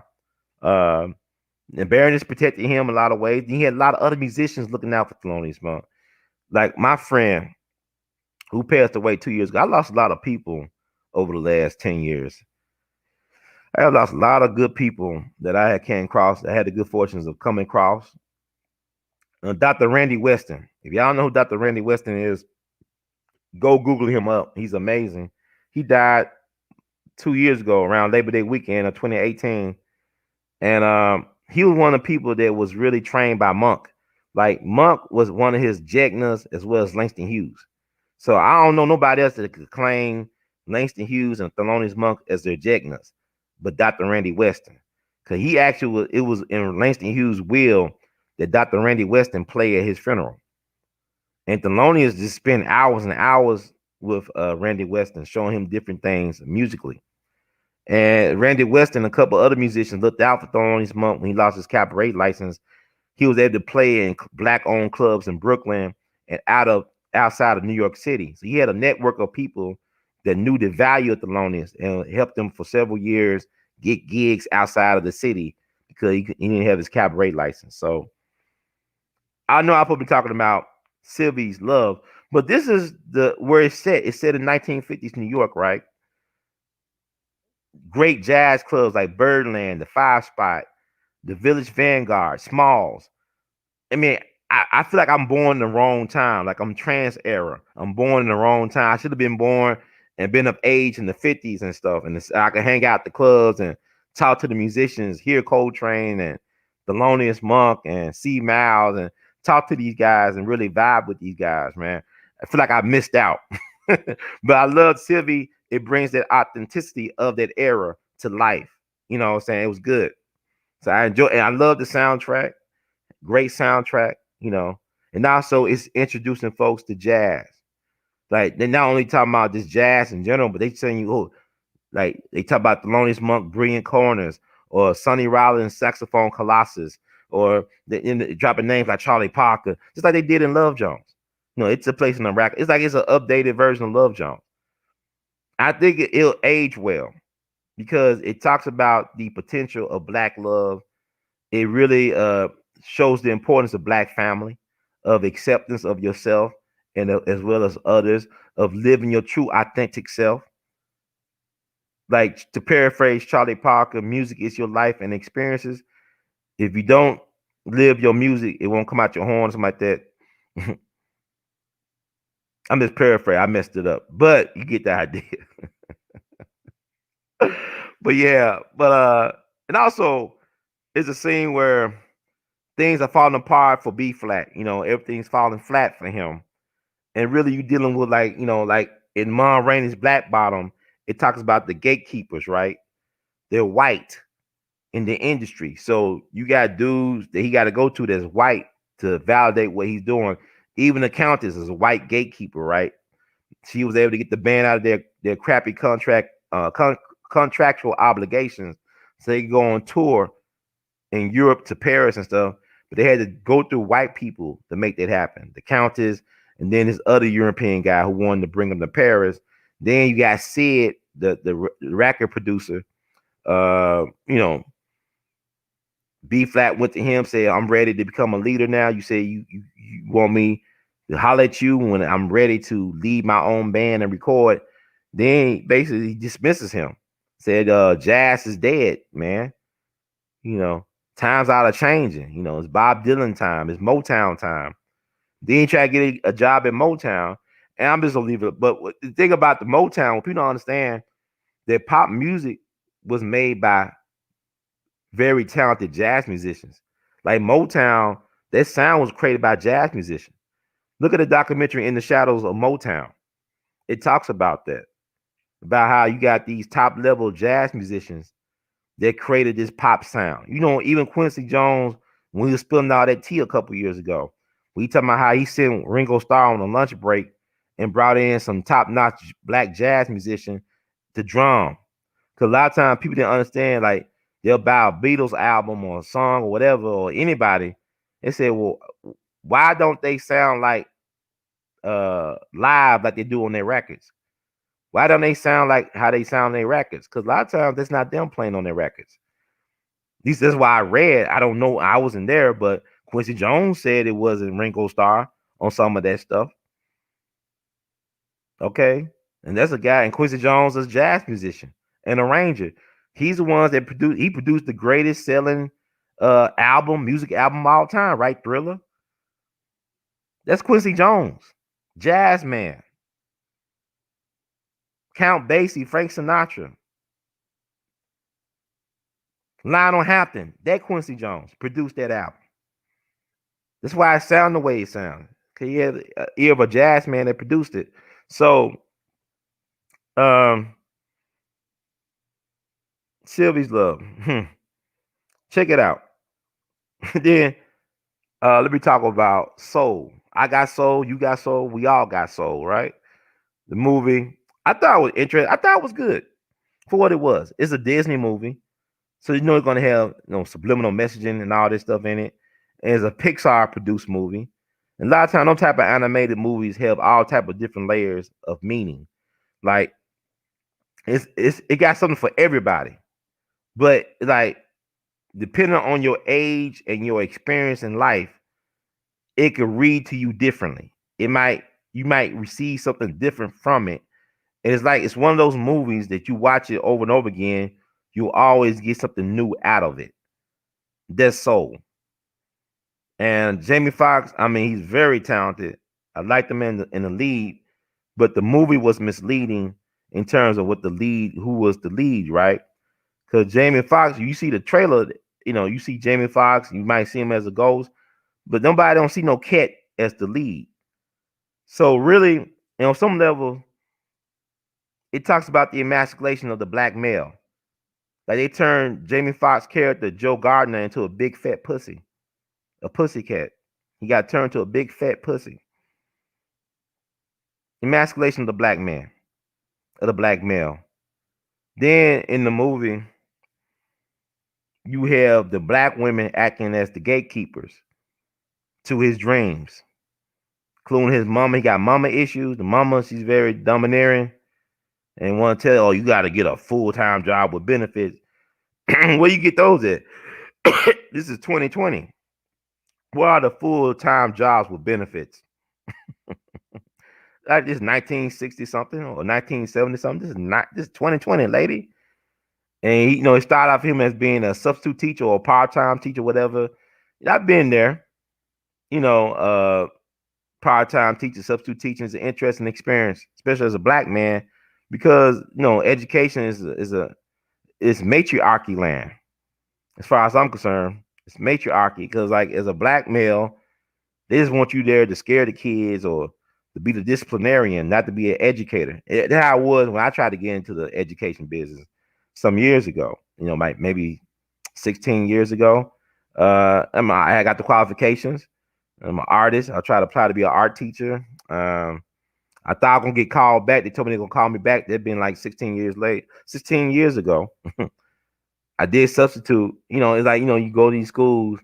Um, and Barrenness protected him a lot of ways. He had a lot of other musicians looking out for Thelonious Monk. Like my friend who passed away 2 years ago. I lost a lot of people over the last 10 years. I have lost a lot of good people that I had came across. I had the good fortunes of coming across. Dr. Randy Weston. If y'all know who Dr. Randy Weston is, go Google him up. He's amazing. He died 2 years ago around Labor Day weekend of 2018. And he was one of the people that was really trained by Monk. Like Monk was one of his Jegnas as well as Langston Hughes. So I don't know nobody else that could claim Langston Hughes and Thelonious Monk as their Jegnas, but Dr. Randy Weston. Because he actually it was in Langston Hughes' will that Dr. Randy Weston play at his funeral. And Thelonious just spent hours and hours with Randy Weston, showing him different things musically. And Randy Weston and a couple other musicians looked out for Thelonious Monk when he lost his cabaret license. He was able to play in black-owned clubs in Brooklyn and outside of New York City. So he had a network of people that knew the value of Thelonious and helped him for several years get gigs outside of the city because he didn't have his cabaret license. So I know I'll probably be talking about Sylvie's Love, but this is where it's set. It's set in 1950s New York, right? Great jazz clubs like Birdland, the Five Spot, the Village Vanguard, Smalls. I mean, I feel like I'm born in the wrong time. Like I'm trans era. I'm born in the wrong time. I should have been born and been of age in the 50s and stuff. And I could hang out at the clubs and talk to the musicians, hear Coltrane and Thelonious Monk and C. Miles and talk to these guys and really vibe with these guys, man. I feel like I missed out. But I love Sylvie. It brings that authenticity of that era to life. You know what I'm saying? It was good. So I enjoy and I love the soundtrack. Great soundtrack, and also it's introducing folks to jazz. Like they're not only talking about just jazz in general, but they saying like they talk about Thelonious Monk, Brilliant Corners, or Sonny Rollins, Saxophone Colossus, or dropping names like Charlie Parker, just like they did in Love Jones. It's a place in the rack. It's like it's an updated version of Love Jones. I think it'll age well because it talks about the potential of Black love. It really shows the importance of Black family, of acceptance of yourself, and as well as others, of living your true authentic self. Like to paraphrase Charlie Parker, music is your life and experiences. If you don't live your music, it won't come out your horn, something like that. I'm just paraphrasing. I messed it up, but you get the idea. But yeah, and also it's a scene where things are falling apart for B flat. You know, everything's falling flat for him, and really you dealing with like like in Mom Rainey's Black Bottom, it talks about the gatekeepers, right? They're white in the industry, so you got dudes that he got to go to that's white to validate what he's doing. Even the Countess is a white gatekeeper, right? She was able to get the band out of their crappy contractual obligations, so they could go on tour in Europe to Paris and stuff. But they had to go through white people to make that happen. The Countess, and then this other European guy who wanted to bring them to Paris. Then you got Sid, the record producer. B flat went to him, said, "I'm ready to become a leader now. You say you want me to holler at you when I'm ready to lead my own band and record." Then basically dismisses him. Said, "Jazz is dead, man. You know, times out of changing. You know, it's Bob Dylan time. It's Motown time." Then he tried to get a job at Motown, and I'm just gonna leave it. But the thing about the Motown, people don't understand that pop music was made by very talented jazz musicians. Like Motown, that sound was created by jazz musicians. Look at the documentary In the Shadows of Motown. It talks about that, about how you got these top level jazz musicians that created this pop sound. You know, even Quincy Jones, when he was spilling all that tea a couple years ago, we talking about how he sent Ringo Starr on a lunch break and brought in some top notch black jazz musician to drum. Because a lot of times people didn't understand, like they'll buy a Beatles album or a song or whatever, or anybody. They say, well, why don't they sound like live like they do on their records? Why don't they sound like how they sound on their records? Because a lot of times that's not them playing on their records. At least that's why I read. I don't know. I wasn't there, but Quincy Jones said it wasn't Ringo Starr on some of that stuff. Okay. And that's a guy, and Quincy Jones is a jazz musician and arranger. He's the ones that produced the greatest selling music album of all time, right? Thriller. That's Quincy Jones. Jazz man. Count Basie, Frank Sinatra, Lionel Hampton, that Quincy Jones produced that album. That's why it sound the way it sounds. Cause he had the ear of a jazz man that produced it. So Sylvie's Love. Check it out. Then let me talk about Soul. I got soul, you got soul, we all got soul, right? The movie. I thought it was interesting. I thought it was good for what it was. It's a Disney movie. So you know it's gonna have subliminal messaging and all this stuff in it. And it's a Pixar produced movie. And a lot of times, those type of animated movies have all type of different layers of meaning. Like it got something for everybody. But like depending on your age and your experience in life, it could read to you differently. You might receive something different from it. And it's one of those movies that you watch it over and over again, you'll always get something new out of it. That's Soul. And Jamie Foxx, I mean, he's very talented. I liked him in the lead, but the movie was misleading in terms of who was the lead, right? Because Jamie Foxx, you see the trailer, you see Jamie Foxx, you might see him as a ghost, but nobody don't see no cat as the lead. So really, on some level, it talks about the emasculation of the black male. Like they turned Jamie Foxx character Joe Gardner into a big fat pussy, a pussycat. He got turned to a big fat pussy. Emasculation of the black man, of the black male. Then in the movie, you have the black women acting as the gatekeepers to his dreams, including his mama. He got mama issues. The mama, she's very domineering and want to tell, oh, you got to get a full-time job with benefits. Where you get those at? This is 2020. What are the full-time jobs with benefits? Like this 1960 something or 1970 something. This is not this 2020, lady. And it started off him as being a substitute teacher or a part-time teacher, whatever. I've been there. part-time teacher, substitute teaching is an interesting experience, especially as a black man, because education is matriarchy land. As far as I'm concerned, it's matriarchy because, like, as a black male, they just want you there to scare the kids or to be the disciplinarian, not to be an educator. That's how I was when I tried to get into the education business some years ago. Maybe 16 years ago. I got the qualifications. I'm an artist. I tried to apply to be an art teacher. I thought I was gonna get called back. They told me they're gonna call me back. That'd been like 16 years late. 16 years ago. I did substitute. It's like, you go to these schools,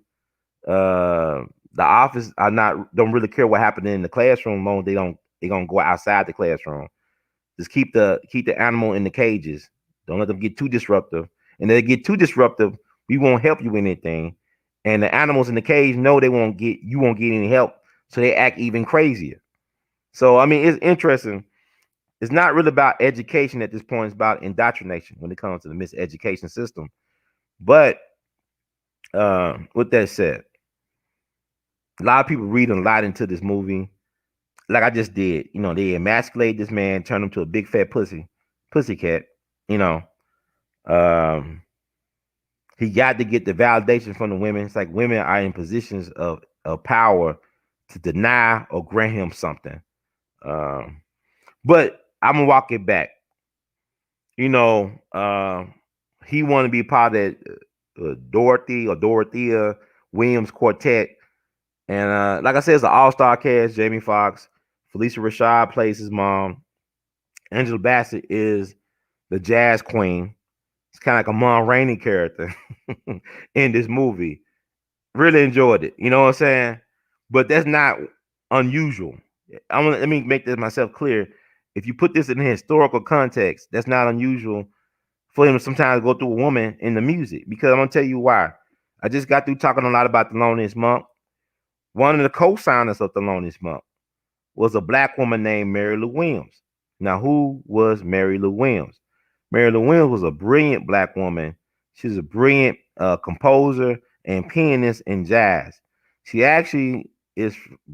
the office don't really care what happened in the classroom long. They gonna go outside the classroom. Just keep the animal in the cages. Don't let them get too disruptive. And if they get too disruptive, we won't help you with anything. And the animals in the cage know you won't get any help. So they act even crazier. So I mean, it's interesting. It's not really about education at this point. It's about indoctrination when it comes to the miseducation system. But with that said, a lot of people read a lot into this movie, like I just did. They emasculate this man, turn him to a big fat pussycat. You know, um, he got to get the validation from the women. It's like women are in positions of power to deny or grant him something. But I'm gonna walk it back. He wanted to be part of Dorothy or Dorothea Williams quartet. And like I said, it's an all-star cast. Jamie Foxx, Felicia Rashad plays his mom. Angela Bassett is the jazz queen. It's kind of like a Mom Rainey character in this movie. Really enjoyed it. You know what I'm saying? But that's not unusual. Let me make this myself clear. If you put this in a historical context, that's not unusual for him to sometimes go through a woman in the music. Because I'm gonna tell you why. I just got through talking a lot about Thelonious Monk. One of the co-signers of Thelonious Monk was a black woman named Mary Lou Williams. Now, who was Mary Lou Williams? Mary Lou Williams was a brilliant black woman. She was a brilliant composer and pianist in jazz. She actually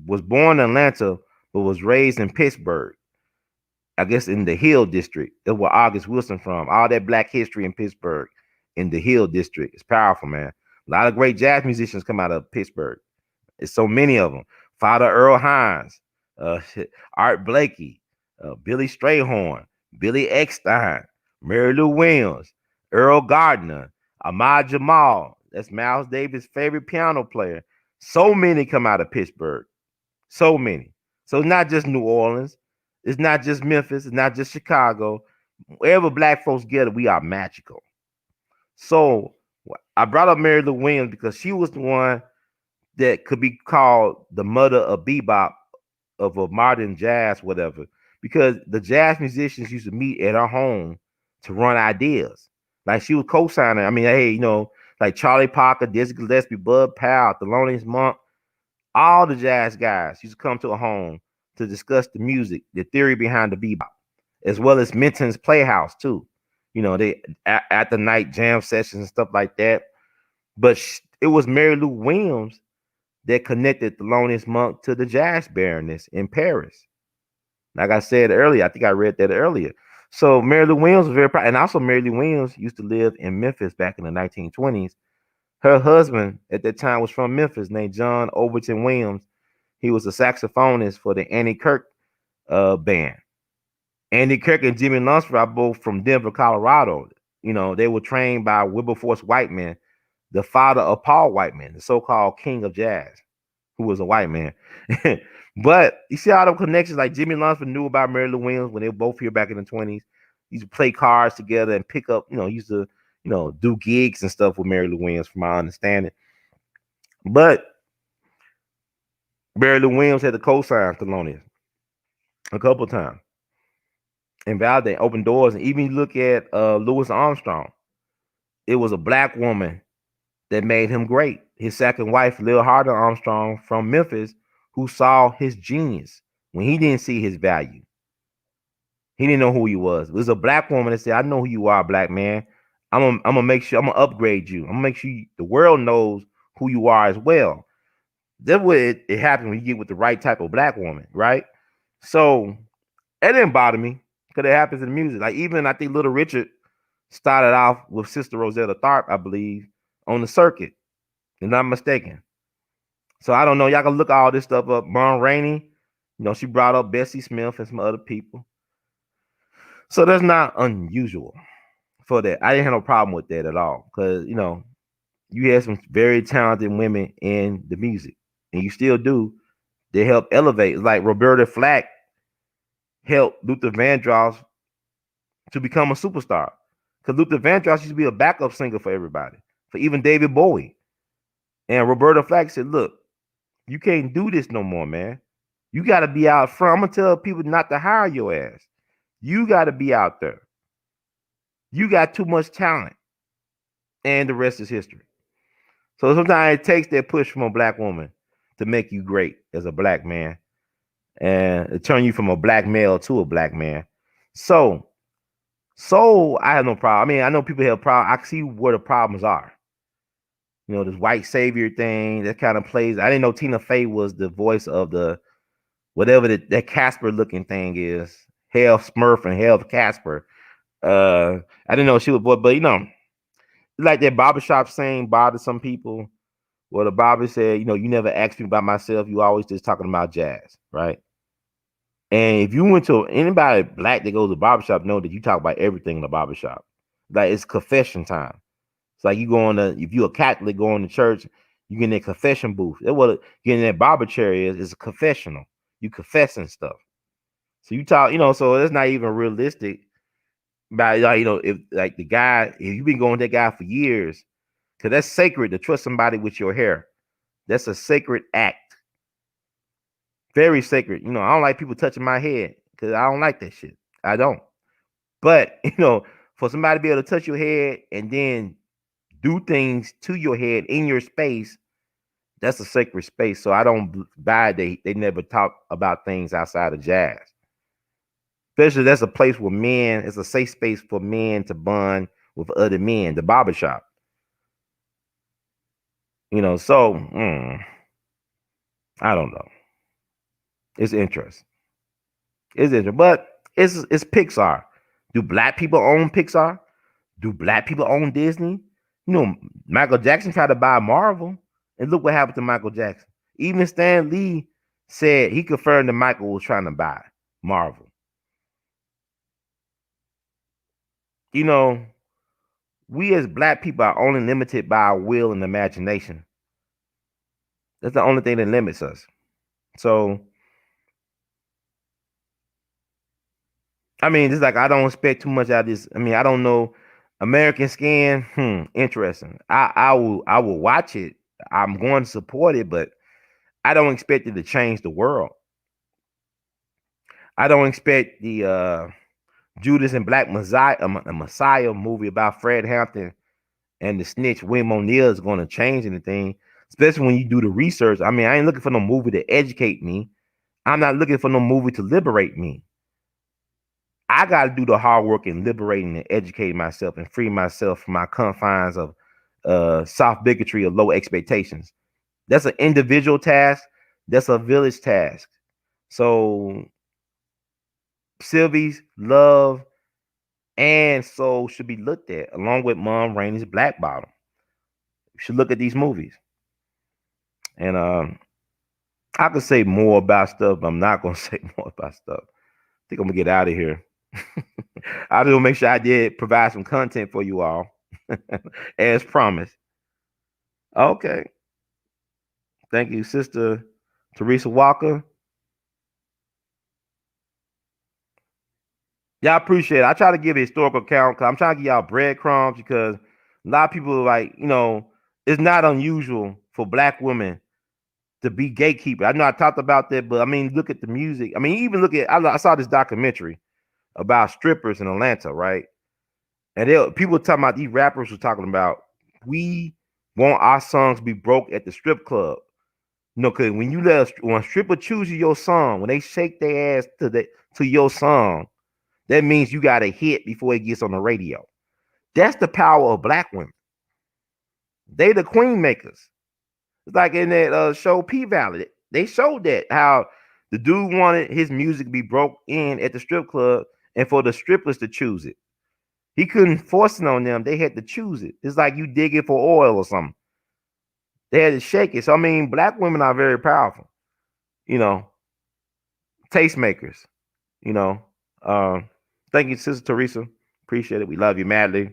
was born in Atlanta, but was raised in Pittsburgh. I guess in the Hill District. That's where August Wilson from. All that black history in Pittsburgh, in the Hill District. It's powerful, man. A lot of great jazz musicians come out of Pittsburgh. It's so many of them. Father Earl Hines, Art Blakey, Billy Strayhorn, Billy Eckstein, Mary Lou Williams, Earl Gardner, Ahmad Jamal. That's Miles Davis' favorite piano player. So many come out of Pittsburgh. So many. So it's not just New Orleans. It's not just Memphis. It's not just Chicago. Wherever black folks get it, we are magical. So I brought up Mary Lou Williams because she was the one that could be called the mother of bebop, of a modern jazz, whatever, because the jazz musicians used to meet at her home to run ideas. Like, she was co-signing. I mean, hey, like Charlie Parker, Dizzy Gillespie, Bud Powell, Thelonious Monk, all the jazz guys used to come to her home to discuss the music, the theory behind the bebop, as well as Minton's Playhouse too. They at the night jam sessions and stuff like that. But it was Mary Lou Williams that connected Thelonious Monk to the Jazz Barrenness in Paris. Like I said earlier, I think I read that earlier. So Mary Lou Williams was very proud. And also Mary Lou Williams used to live in Memphis back in the 1920s. Her husband at that time was from Memphis, named John Overton Williams. He was a saxophonist for the Annie Kirk band. Andy Kirk and Jimmy Lunsford are both from Denver, Colorado. They were trained by Wilberforce Whiteman, the father of Paul Whiteman, the so-called king of jazz, who was a white man. But you see all the connections. Like, Jimmy Lunsford knew about Mary Lou Williams when they were both here back in the 20s. He used to play cards together and pick up, used to, do gigs and stuff with Mary Lou Williams, from my understanding. But Mary Lou Williams had to co-sign Thelonious a couple times and validate, open doors. And even you look at Louis Armstrong, it was a black woman that made him great. His second wife, Lil Harder Armstrong from Memphis, who saw his genius when he didn't see his value. He didn't know who he was. It was a black woman that said, "I know who you are, black man. I'm gonna make sure, I'm gonna upgrade you. I'm gonna make sure the world knows who you are as well." That's what it happens when you get with the right type of black woman, right? So it didn't bother me because it happens in music. Like even I think Little Richard started off with Sister Rosetta Tharpe, I believe, on the circuit, if I'm mistaken. So I don't know. Y'all can look all this stuff up. Mon Rainey, she brought up Bessie Smith and some other people. So that's not unusual for that. I didn't have no problem with that at all because you had some very talented women in the music, and you still do. They help elevate. Like Roberta Flack helped Luther Vandross to become a superstar. Because Luther Vandross used to be a backup singer for everybody, for even David Bowie. And Roberta Flack said, "Look, you can't do this no more, man. You got to be out front. I'm going to tell people not to hire your ass. You got to be out there. You got too much talent." And the rest is history. So sometimes it takes that push from a black woman to make you great as a black man and to turn you from a black male to a black man. So I have no problem. I mean, I know people have problems. I see where the problems are. This white savior thing that kind of plays. I didn't know Tina Fey was the voice of the whatever that Casper looking thing is. Hell Smurf and Hell Casper. I didn't know she was, but like that barbershop saying bothered some people. Well, the barber said, you never asked me about myself. You always just talking about jazz, right? And if you went to anybody black that goes to barbershop, know that you talk about everything in the barbershop. Like it's confession time. It's like you going to, if you're a Catholic going to church, you get in that confession booth. That's what getting in that barber chair is a confessional. You confessing stuff. So you talk, so it's not even realistic. About like, if like the guy, if you've been going to that guy for years, because that's sacred to trust somebody with your hair. That's a sacred act. Very sacred. I don't like people touching my head because I don't like that shit. I don't. But, for somebody to be able to touch your head and then do things to your head in your space, that's a sacred space. So I don't buy they never talk about things outside of jazz. Especially that's a place where men, it's a safe space for men to bond with other men, the barbershop. So I don't know. It's interesting. But it's Pixar. Do black people own Pixar? Do black people own Disney? Michael Jackson tried to buy Marvel, and look what happened to Michael Jackson. Even Stan Lee said he confirmed that Michael was trying to buy Marvel. We as black people are only limited by our will and imagination. That's the only thing that limits us. So, I mean, it's like I don't expect too much out of this. I mean, I don't know. American Skin, interesting. I will watch it. I'm going to support it, but I don't expect it to change the world. I don't expect the Judas and Black Messiah, a Messiah movie about Fred Hampton and the snitch William O'Neill is going to change anything, especially when you do the research. I mean, I ain't looking for no movie to educate me. I'm not looking for no movie to liberate me. I got to do the hard work in liberating and educating myself and free myself from my confines of soft bigotry or low expectations. That's an individual task. That's a village task. So Sylvie's love and soul should be looked at along with Mom Rainey's Black Bottom. You should look at these movies. And I could say more about stuff, but I'm not going to say more about stuff. I think I'm going to get out of here. I just make sure I did provide some content for you all, as promised. Okay. Thank you, Sister Teresa Walker. Y'all appreciate it. I try to give a historical account because I'm trying to give y'all breadcrumbs because a lot of people are like, it's not unusual for black women to be gatekeeper. I know I talked about that, but I mean, look at the music. I mean, even look at, I saw this documentary about strippers in Atlanta, right? And people talking about, these rappers were talking about, we want our songs to be broke at the strip club. Because when when a stripper chooses your song, when they shake their ass to your song, that means you got a hit before it gets on the radio. That's the power of black women. They the queen makers. It's like in that show P Valley. They showed that how the dude wanted his music to be broke in at the strip club and for the strippers to choose it. He couldn't force it on them. They had to choose it. It's like you digging for oil or something. They had to shake it. So I mean, black women are very powerful. You know, tastemakers. You know, thank you, Sister Teresa. Appreciate it. We love you madly.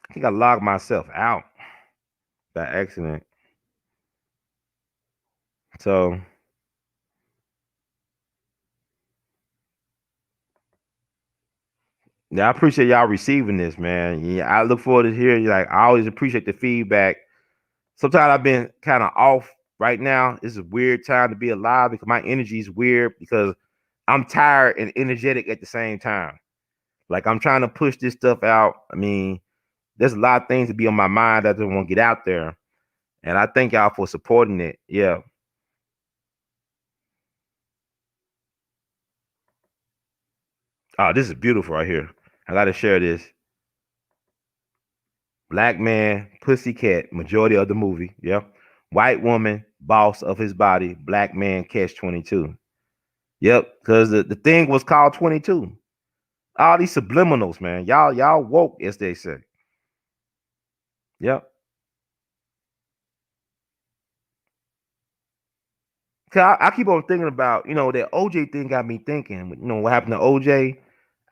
I think I logged myself out by accident. So yeah, I appreciate y'all receiving this, man. Yeah, I look forward to hearing you. Like I always appreciate the feedback. Sometimes I've been kind of off right now. It's a weird time to be alive because my energy is weird because I'm tired and energetic at the same time. Like I'm trying to push this stuff out. I mean, there's a lot of things to be on my mind that I don't want to get out there. And I thank y'all for supporting it. Yeah. Oh, this is beautiful right here. I gotta share this. Black man, pussycat, majority of the movie. Yep. White woman, boss of his body. Black man, catch 22. Yep. Because the thing was called 22. All these subliminals, man. Y'all woke, as they say. Yep. Cause I keep on thinking about, that OJ thing got me thinking, what happened to OJ.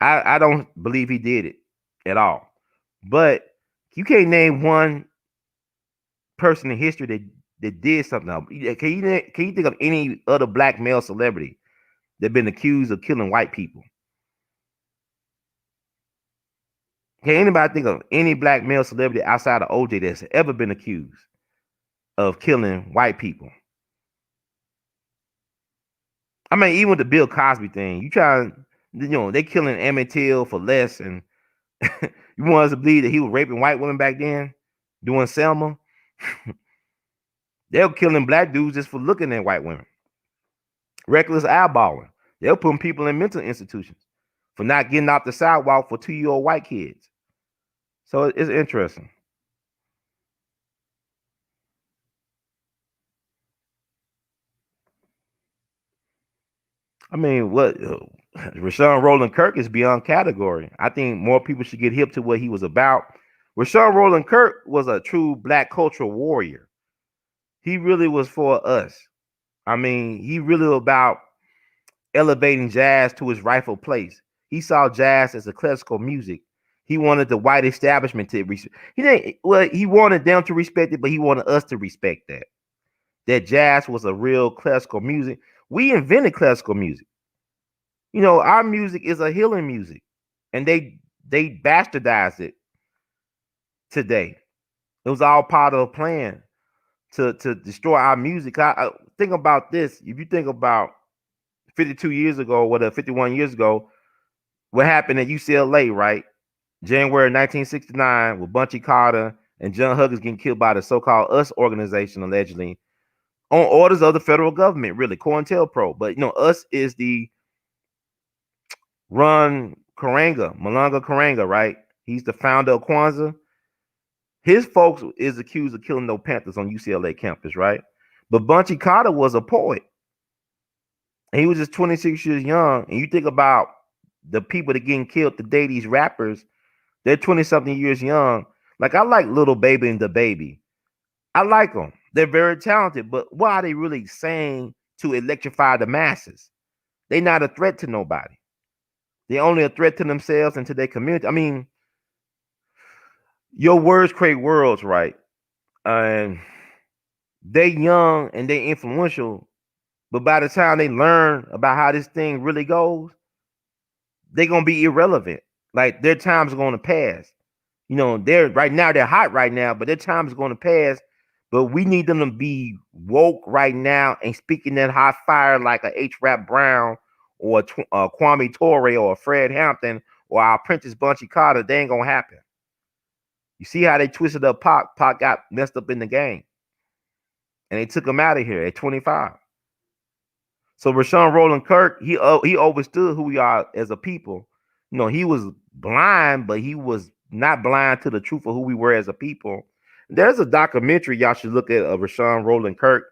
I don't believe he did it at all. But you can't name one person in history that did something else. Can you think of any other black male celebrity that been accused of killing white people? Can anybody think of any black male celebrity outside of OJ that's ever been accused of killing white people? I mean, even with the Bill Cosby thing, they killing Emmett Till for less, and you want us to believe that he was raping white women back then, doing Selma? They're killing black dudes just for looking at white women. Reckless eyeballing. They're putting people in mental institutions for not getting off the sidewalk for 2-year-old white kids. So it's interesting. I mean, what Rashawn Roland Kirk is beyond category. I think more people should get hip to what he was about. Rashawn Roland Kirk was a true black cultural warrior. He really was for us. I mean, he really about elevating jazz to its rightful place. He saw jazz as a classical music. He wanted the white establishment to respect. He wanted them to respect it, but he wanted us to respect that. That jazz was a real classical music. We invented classical music. Our music is a healing music, and they bastardized it today. It was all part of a plan to destroy our music. I think about this. If you think about 52 years ago, 51 years ago, what happened at UCLA, right? January 1969, with Bunchy Carter and John Huggins getting killed by the so-called US organization, allegedly, on orders of the federal government, really, COINTELPRO. But US is the Run Karanga, Malanga Karanga, right? He's the founder of Kwanzaa. His folks is accused of killing no Panthers on UCLA campus, right? But Bunchy Carter was a poet. And he was just 26 years young. And you think about the people that getting killed today, these rappers, they're 20 something years young. Like I like Little Baby and the Baby. I like them. They're very talented, but what are they really saying to electrify the masses? They're not a threat to nobody. They're only a threat to themselves and to their community. I mean, your words create worlds, right? And they young and they influential, but by the time they learn about how this thing really goes, they're gonna be irrelevant. Like their time's gonna pass. They're right now, they're hot right now, but their time is going to pass. But we need them to be woke right now and speaking that hot fire like a H. Rap Brown or a Kwame Torre or a Fred Hampton or our Prentice Bunchy Carter. They ain't gonna happen. You see how they twisted up Pac? Pac got messed up in the game, and they took him out of here at 25. So Rashawn Roland Kirk, he overstood who we are as a people. He was blind, but he was not blind to the truth of who we were as a people. There's a documentary y'all should look at of Rashawn Roland Kirk.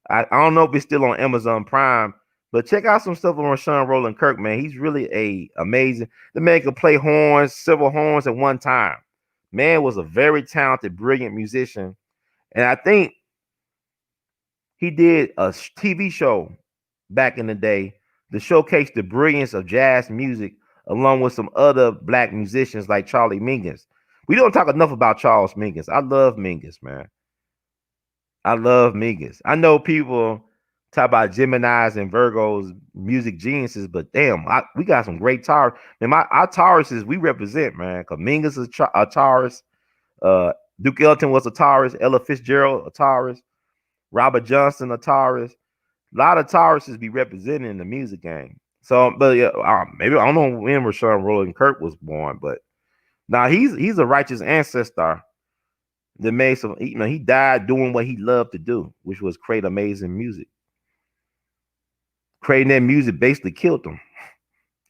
I don't know if it's still on Amazon Prime, but check out some stuff on Rashawn Roland Kirk, man. He's really amazing. The man could play horns, several horns at one time. Man was a very talented, brilliant musician. And I think he did a TV show back in the day to showcase the brilliance of jazz music along with some other black musicians like Charlie Mingus. We don't talk enough about Charles Mingus. I love Mingus, man. I love Mingus. I know people talk about Geminis and Virgos, music geniuses, but damn, we got some great Taurus. Man, our Tauruses we represent, man. Because Mingus is a Taurus. Duke Ellington was a Taurus. Ella Fitzgerald, a Taurus. Robert Johnson, a Taurus. A lot of Tauruses be represented in the music game. So, but yeah, maybe I don't know when Rashawn Roland Kirk was born, but now he's a righteous ancestor that made some. He died doing what he loved to do, which was create amazing music. Creating that music basically killed him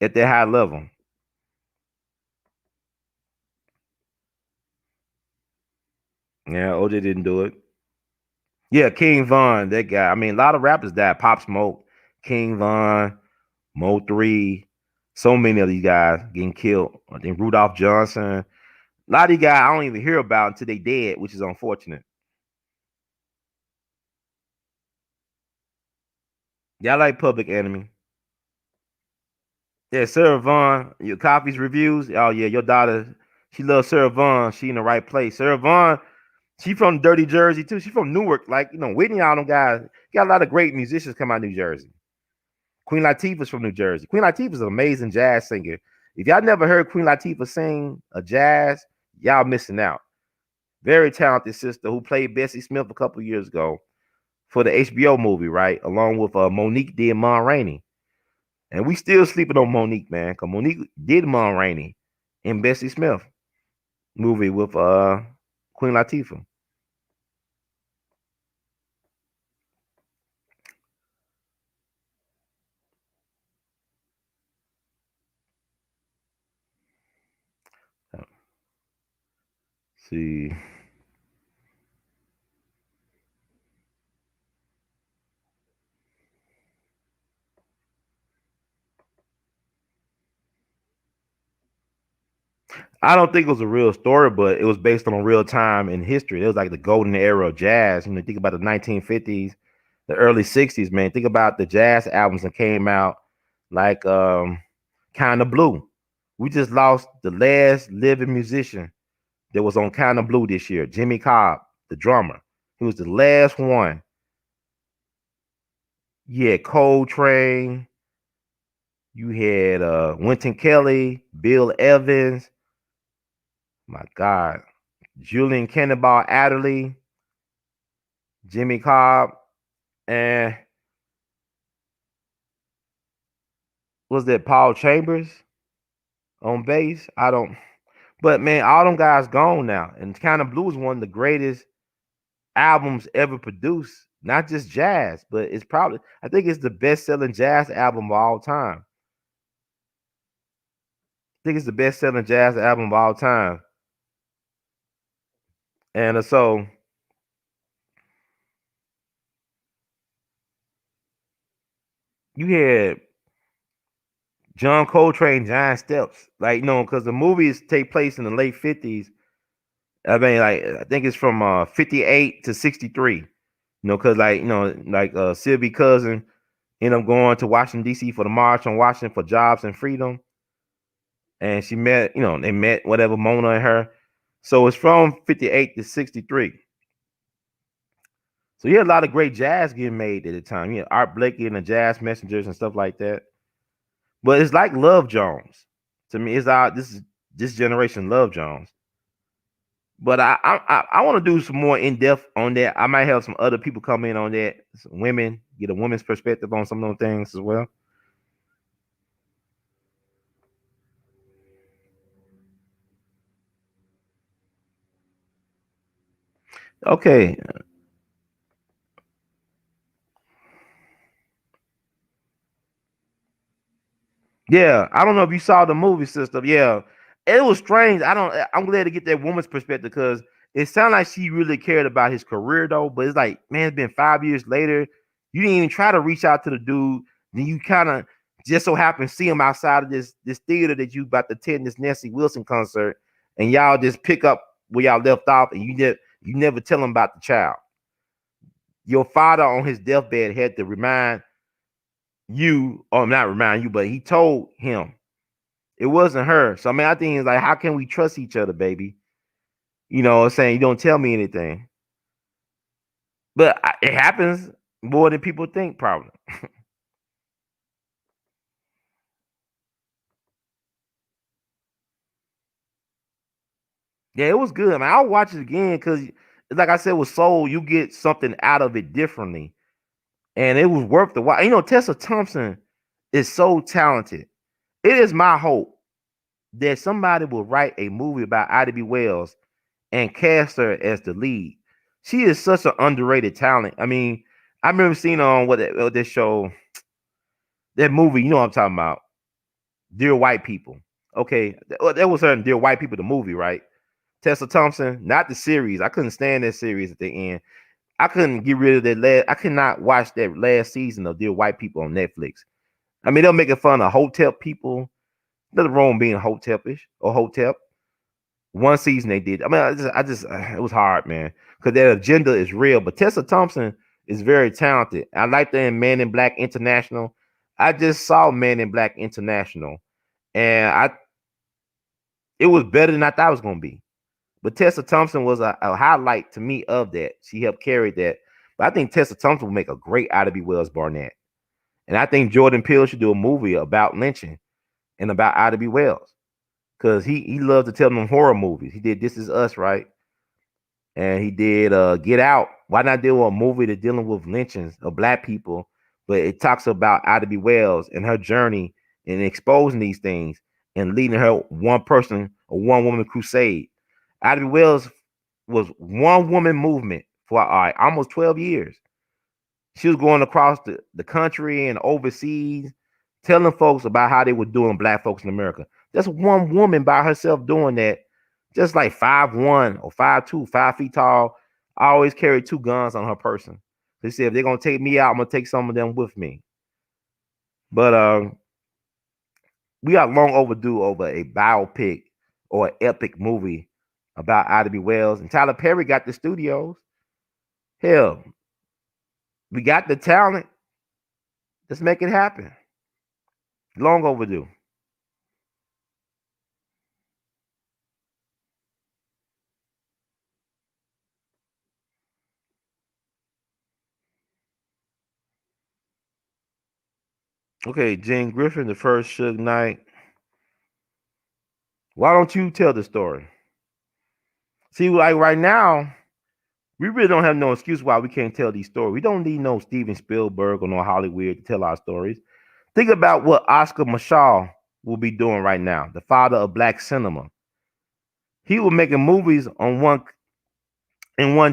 at that high level. Yeah, OJ didn't do it. Yeah, King Von, that guy. I mean, a lot of rappers died. Pop Smoke, King Von, Mo 3, so many of these guys getting killed. I think Rudolph Johnson. A lot of these guys I don't even hear about until they dead, which is unfortunate. Yeah, I like Public Enemy. Yeah, Sarah Vaughn, your copies reviews. Oh yeah, your daughter, she loves Sarah Vaughn. She in the right place. Sarah Vaughn, she from Dirty Jersey too. She from Newark. Like Whitney, all them guys. Got a lot of great musicians come out of New Jersey. Queen Latifah's from New Jersey. Queen Latifah's an amazing jazz singer. If y'all never heard Queen Latifah sing a jazz, y'all missing out. Very talented sister who played Bessie Smith a couple years ago for the HBO movie, right? Along with Monique did Mon Rainey. And we still sleeping on Monique, man, because Monique did Mon Rainey in Bessie Smith movie with Queen Latifah. See, I don't think it was a real story, but it was based on a real time in history. It was like the golden era of jazz. Think about the 1950s, the early 60s, man. Think about the jazz albums that came out like Kind of Blue. We just lost the last living musician that was on Kind of Blue this year, Jimmy Cobb, the drummer. He was the last one. You had Coltrane, you had Wynton Kelly, Bill Evans, my God, Julian Cannonball Adderley, Jimmy Cobb, and was that Paul Chambers on bass? I don't, but man, all them guys gone now. And Kind of Blue is one of the greatest albums ever produced, not just jazz, but it's probably, I think it's the best selling jazz album of all time. I think it's the best selling jazz album of all time. And so you had John Coltrane, Giant Steps, like because the movies take place in the late 50s. I mean, like I think it's from 58 to 63. Because like Sylvie cousin ended up going to Washington D.C. for the March on Washington for Jobs and Freedom, and she met, they met whatever Mona and her. So it's from 58 to 63. So you had a lot of great jazz getting made at the time. Art Blakey and the Jazz Messengers and stuff like that. But it's like Love Jones. To me, this generation Love Jones. But I want to do some more in depth on that. I might have some other people come in on that. Some women get a woman's perspective on some of those things as well. Okay. Yeah, I don't know if you saw the movie, sister. Yeah, it was strange. I don't. I'm glad to get that woman's perspective because it sounded like she really cared about his career though. But it's like, man, it's been 5 years later. You didn't even try to reach out to the dude. Then you kind of just so happen to see him outside of this theater that you about to attend this Nancy Wilson concert, and y'all just pick up where y'all left off, and you never tell him about the child. Your father on his deathbed had to remind you, or not remind you, but he told him it wasn't her. So I mean, I think it's like, how can we trust each other, baby? You know, saying you don't tell me anything, but it happens more than people think, probably. Yeah, it was good. Man, I'll watch it again because, like I said, with Soul, you get something out of it differently, and it was worth the watch. You know, Tessa Thompson is so talented. It is my hope that somebody will write a movie about Ida B. Wells and cast her as the lead. She is such an underrated talent. I mean, I remember seeing her on that show, that movie. You know what I'm talking about? Dear White People. Okay, that was her in Dear White People, the movie, right? Tessa Thompson, not the series. I couldn't stand that series at the end. I couldn't get rid of that last. I could not watch that last season of Dear White People on Netflix. I mean, they're making fun of hotel people. Nothing wrong being hotepish or hotel. One season they did. I mean, it was hard, man, because their agenda is real. But Tessa Thompson is very talented. I like that in Man in Black International. I just saw Man in Black International, and it was better than I thought it was gonna be. But Tessa Thompson was a highlight to me of that. She helped carry that. But I think Tessa Thompson will make a great Ida B. Wells Barnett, and I think Jordan Peele should do a movie about lynching and about Ida B. Wells because he loves to tell them horror movies. He did This Is Us, right? And he did Get Out. Why not do a movie that's dealing with lynchings of black people, but it talks about Ida B. Wells and her journey in exposing these things and leading her one person or one woman crusade. Ida B. Wells was one woman movement for almost 12 years. She was going across the country and overseas, telling folks about how they were doing black folks in America. Just one woman by herself doing that, just like 5'1" or 5'2", 5 feet tall. I always carried two guns on her person. They said if they're gonna take me out, I'm gonna take some of them with me. But we got long overdue over a biopic or an epic movie about Ida B. Wells. And Tyler Perry got the studios. Hell, we got the talent. Let's make it happen. Long overdue. Okay, Jane Griffin, the first Suge Knight. Why don't you tell the story? See, like right now, we really don't have no excuse why we can't tell these stories. We don't need no Steven Spielberg or no Hollywood to tell our stories. Think about what Oscar Mashal will be doing right now, the father of black cinema. He was making movies on one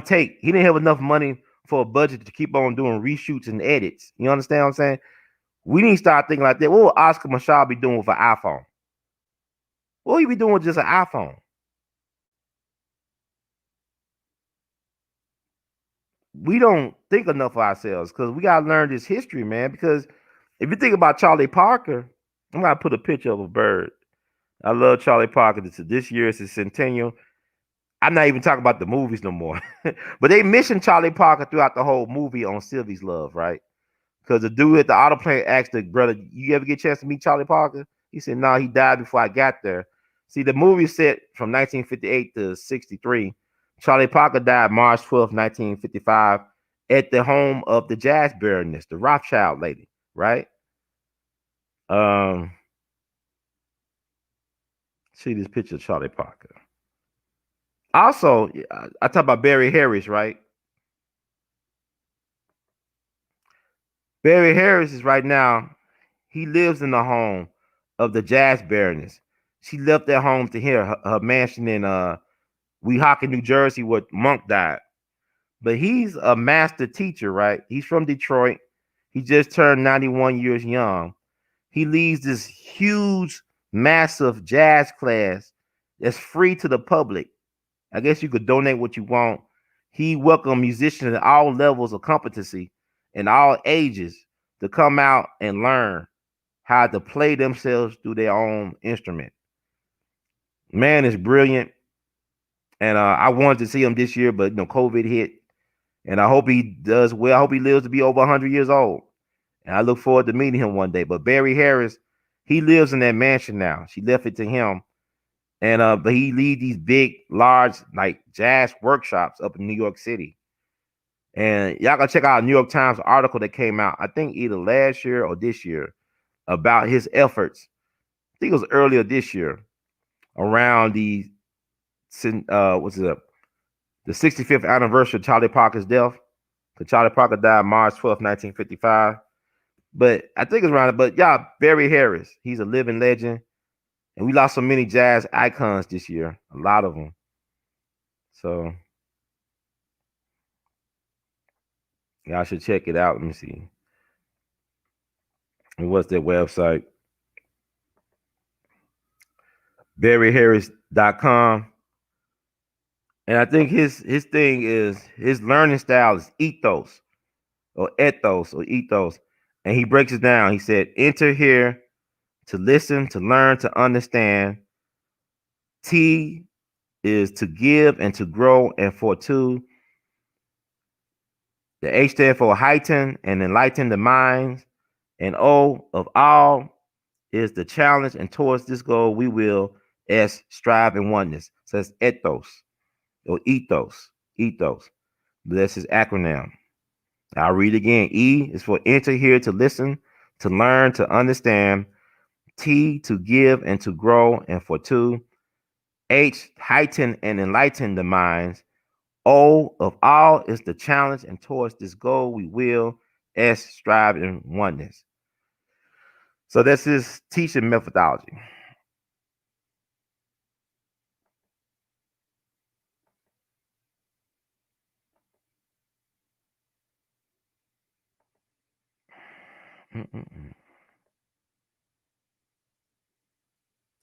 take. He didn't have enough money for a budget to keep on doing reshoots and edits. You understand what I'm saying? We need to start thinking like that. What will Oscar Mashal be doing with an iPhone? What will he be doing with just an iPhone? We don't think enough of ourselves because we gotta learn this history, man. Because if you think about Charlie Parker, I'm gonna put a picture of a bird. I love Charlie Parker. This year is his centennial. I'm not even talking about the movies no more. But they mentioned Charlie Parker throughout the whole movie on Sylvie's Love, right? Because the dude at the auto plant asked the brother, "You ever get a chance to meet Charlie Parker?" He said, "No, he died before I got there." See, the movie is set from 1958 to 63. Charlie Parker died March 12th, 1955, at the home of the Jazz Barrenness, the Rothschild lady, right? Um, see this picture of Charlie Parker. Also, I talk about Barry Harris, right? Barry Harris is right now, he lives in the home of the Jazz Baroness. She left that home to her mansion in Weehawken, New Jersey, where Monk died. but he's a master teacher, right? He's from Detroit. He just turned 91 years young. He leads this huge, massive jazz class that's free to the public. I guess you could donate what you want. He welcomed musicians at all levels of competency and all ages to come out and learn how to play themselves through their own instrument. Man is brilliant, and I wanted to see him this year, but COVID hit, and I hope he does well. I hope he lives to be over 100 years old, and I look forward to meeting him one day. But Barry Harris, he lives in that mansion now. She left it to him, and but he leads these big, large, like jazz workshops up in New York City. And y'all gotta check out a New York Times article that came out, I think either last year or this year, about his efforts. I think it was earlier this year, around what's it up? The 65th anniversary of Charlie Parker's death. Because Charlie Parker died March 12th, 1955. But I think it's around it. But y'all, Barry Harris, he's a living legend. And we lost so many jazz icons this year, a lot of them. So y'all should check it out. Let me see. And what's their website? BarryHarris.com. And I think his thing is his learning style is ethos or ethos. And he breaks it down. He said, enter here to listen, to learn, to understand. T is to give and to grow. And for two, the H stands for heighten and enlighten the minds. And O of all is the challenge. And towards this goal, we will S strive in oneness. So it's ethos or ethos. That's his acronym. I'll read again. E is for enter here to listen, to learn, to understand. T to give and to grow. And for two, H heighten and enlighten the minds. O of all is the challenge, and towards this goal we will S strive in oneness. So that's his teaching methodology.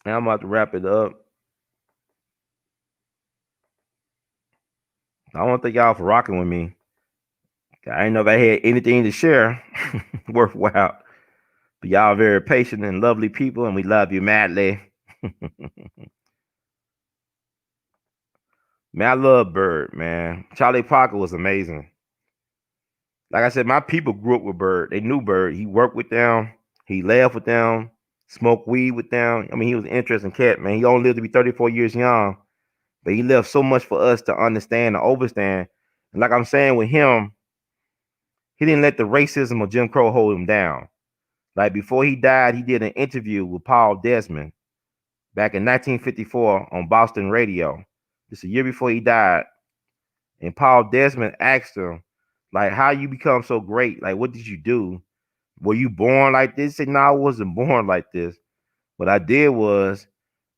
Now I'm about to wrap it up. I want to thank y'all for rocking with me. I didn't know if I had anything to share worthwhile. But y'all are very patient and lovely people, and we love you madly. Man, I love Bird, man. Charlie Parker was amazing. Like I said, my people grew up with Bird. They knew Bird. He worked with them. He laughed with them. Smoked weed with them. I mean, he was an interesting cat, man. He only lived to be 34 years young. But he left so much for us to understand and overstand. And like I'm saying with him, he didn't let the racism of Jim Crow hold him down. Like before he died, he did an interview with Paul Desmond back in 1954 on Boston radio, just a year before he died. And Paul Desmond asked him, like, how you become so great? Like, what did you do? Were you born like this? He said, no, I wasn't born like this. What I did was,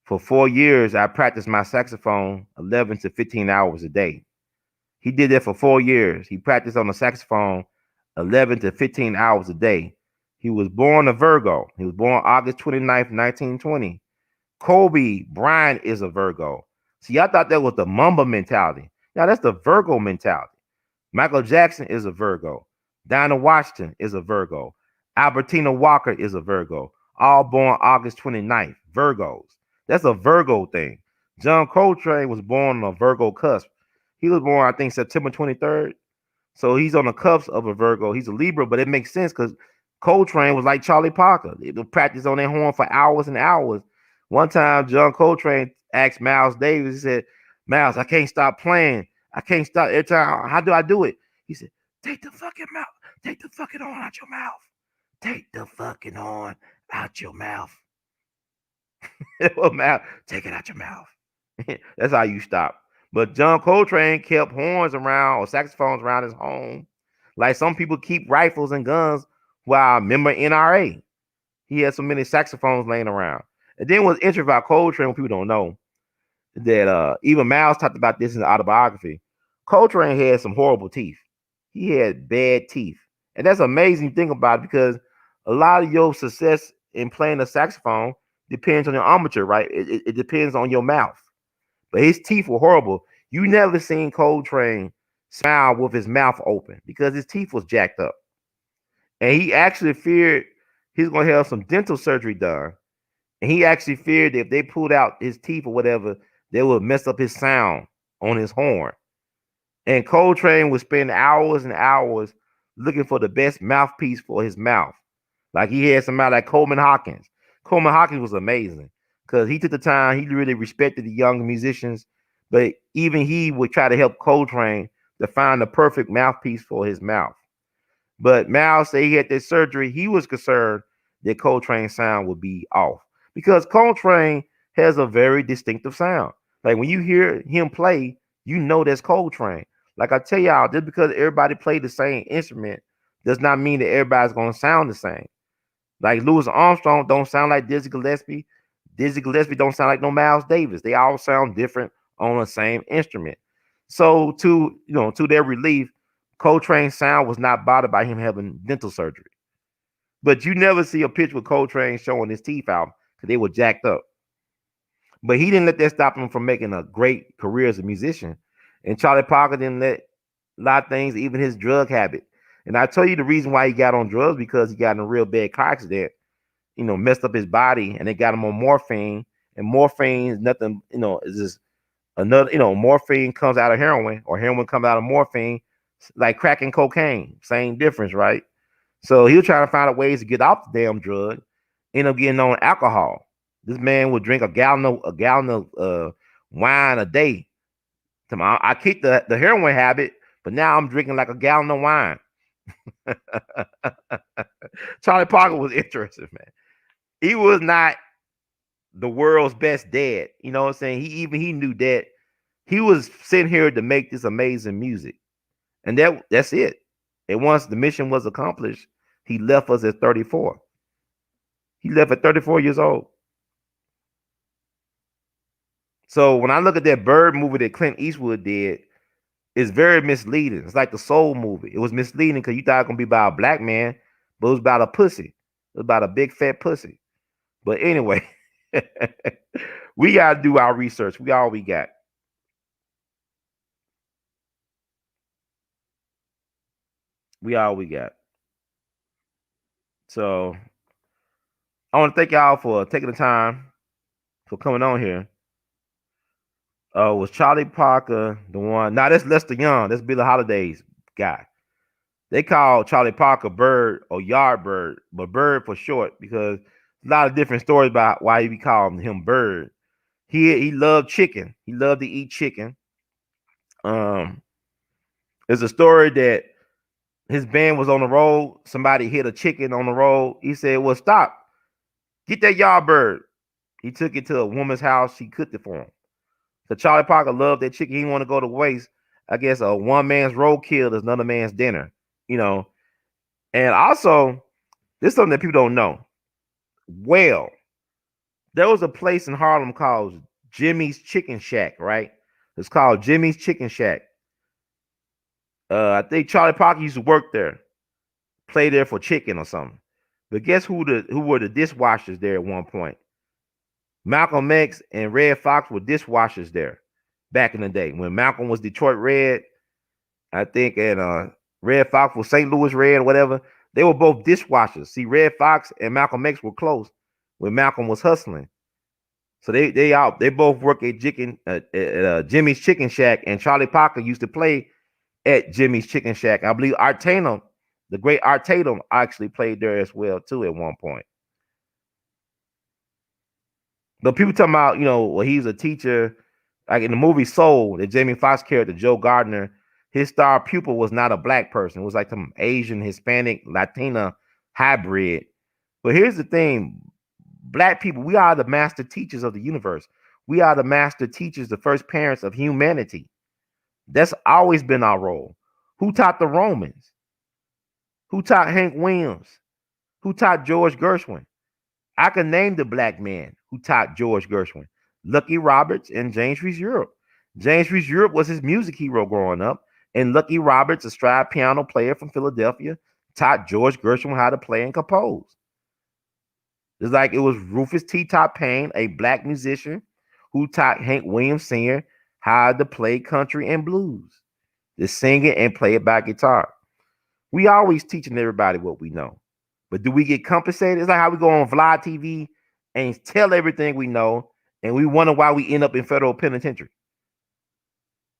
for 4 years, I practiced my saxophone 11 to 15 hours a day. He did that for 4 years. He practiced on the saxophone 11 to 15 hours a day. He was born a Virgo. He was born August 29th, 1920. Kobe Bryant is a Virgo. See, I thought that was the Mamba mentality. Now, that's the Virgo mentality. Michael Jackson is a Virgo. Dinah Washington is a Virgo. Albertina Walker is a Virgo. All born August 29th. Virgos. That's a Virgo thing. John Coltrane was born on a Virgo cusp. He was born, I think, September 23rd. So he's on the cusp of a Virgo. He's a Libra, but it makes sense because Coltrane was like Charlie Parker. They would practice on their horn for hours and hours. One time, John Coltrane asked Miles Davis, he said, Miles, I can't stop playing. I can't stop every time. How do I do it? He said, take the fucking mouth. Take the fucking horn out your mouth. Take the fucking horn out your mouth. Mouth, take it out your mouth. That's how you stop. But John Coltrane kept horns around or saxophones around his home. Like some people keep rifles and guns while a member NRA. He had so many saxophones laying around. And then what's interesting about Coltrane, what people don't know, that even Miles talked about this in the autobiography. Coltrane had some horrible teeth. He had bad teeth. And that's an amazing thing about it because a lot of your success in playing the saxophone depends on your armature, right? It depends on your mouth. But his teeth were horrible. You never seen Coltrane smile with his mouth open because his teeth was jacked up. And he actually feared he's going to have some dental surgery done. And he actually feared that if they pulled out his teeth or whatever, they would mess up his sound on his horn. And Coltrane would spend hours and hours looking for the best mouthpiece for his mouth. Like he had somebody like Coleman Hawkins. Coleman Hawkins was amazing because he took the time. He really respected the young musicians, but even he would try to help Coltrane to find the perfect mouthpiece for his mouth. But Miles said he had this surgery. He was concerned that Coltrane's sound would be off because Coltrane has a very distinctive sound. Like when you hear him play, you know that's Coltrane. Like I tell y'all, just because everybody played the same instrument does not mean that everybody's going to sound the same. Like Louis Armstrong don't sound like Dizzy Gillespie. Dizzy Gillespie don't sound like no Miles Davis. They all sound different on the same instrument. So to their relief, Coltrane's sound was not bothered by him having dental surgery. But you never see a picture with Coltrane showing his teeth out because they were jacked up. But he didn't let that stop him from making a great career as a musician. And Charlie Parker didn't let a lot of things, even his drug habit. And I tell you the reason why he got on drugs because he got in a real bad car accident, messed up his body, and they got him on morphine. And morphine is nothing, is just another, morphine comes out of heroin or heroin comes out of morphine, like crack and cocaine, same difference, right? So he was trying to find ways to get off the damn drug, end up getting on alcohol. This man would drink a gallon of wine a day. I kicked the heroin habit, but now I'm drinking like a gallon of wine. Charlie Parker was interesting, man. He was not the world's best dad. You know what I'm saying? He knew that he was sitting here to make this amazing music. And that's it. And once the mission was accomplished, he left us at 34. He left at 34 years old. So when I look at that Bird movie that Clint Eastwood did, it's very misleading. It's like the Soul movie. It was misleading because you thought it was going to be about a black man, but it was about a pussy. It was about a big fat pussy. But anyway, we got to do our research. We all we got. We all we got. So I want to thank y'all for taking the time for coming on here. Was Charlie Parker the one? Now that's Lester Young. That's Billie Holiday's guy. They call Charlie Parker Bird or Yardbird, but Bird for short because a lot of different stories about why he called him Bird. He loved chicken. He loved to eat chicken. There's a story that his band was on the road. Somebody hit a chicken on the road. He said, "Well, stop. Get that Yardbird." He took it to a woman's house. She cooked it for him. So Charlie Parker loved that chicken. He didn't want to go to waste. I guess a one man's roadkill is another man's dinner, And also, this is something that people don't know. Well, there was a place in Harlem called Jimmy's Chicken Shack, right? It's called Jimmy's Chicken Shack. I think Charlie Parker used to work there, play there for chicken or something. But guess who were the dishwashers there at one point? Malcolm X and Red Fox were dishwashers there back in the day when Malcolm was Detroit Red, I think, and Red Fox was St. Louis Red or whatever. They were both dishwashers. See, Red Fox and Malcolm X were close when Malcolm was hustling. So they both work at Jimmy's Chicken Shack, and Charlie Parker used to play at Jimmy's Chicken Shack. I believe Art Tatum, the great Art Tatum, actually played there as well too at one point. But people talking about, well, he's a teacher. Like in the movie Soul, the Jamie Foxx character, Joe Gardner, his star pupil was not a black person. It was like some Asian, Hispanic, Latina hybrid. But here's the thing. Black people, we are the master teachers of the universe. We are the master teachers, the first parents of humanity. That's always been our role. Who taught the Romans? Who taught Hank Williams? Who taught George Gershwin? I can name the black men who taught George Gershwin, Lucky Roberts and James Reese Europe. James Reese Europe was his music hero growing up, and Lucky Roberts, a stride piano player from Philadelphia, taught George Gershwin how to play and compose. It's like it was Rufus T. Top Payne, a black musician, who taught Hank Williams Sr. how to play country and blues, to sing it and play it by guitar. We always teaching everybody what we know. But do we get compensated? It's like how we go on Vlad TV and tell everything we know, and we wonder why we end up in federal penitentiary.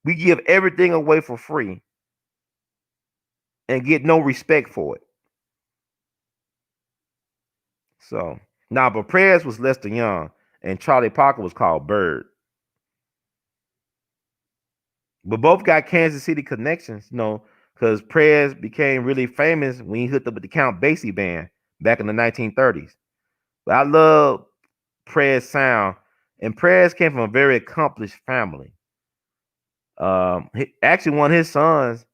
We give everything away for free and get no respect for it. So now, but Prez was Lester Young, and Charlie Parker was called Bird. But both got Kansas City connections, because Prez became really famous when he hooked up with the Count Basie band back in the 1930s. But I love Prez sound, and Prez came from a very accomplished family. Actually, one of his sons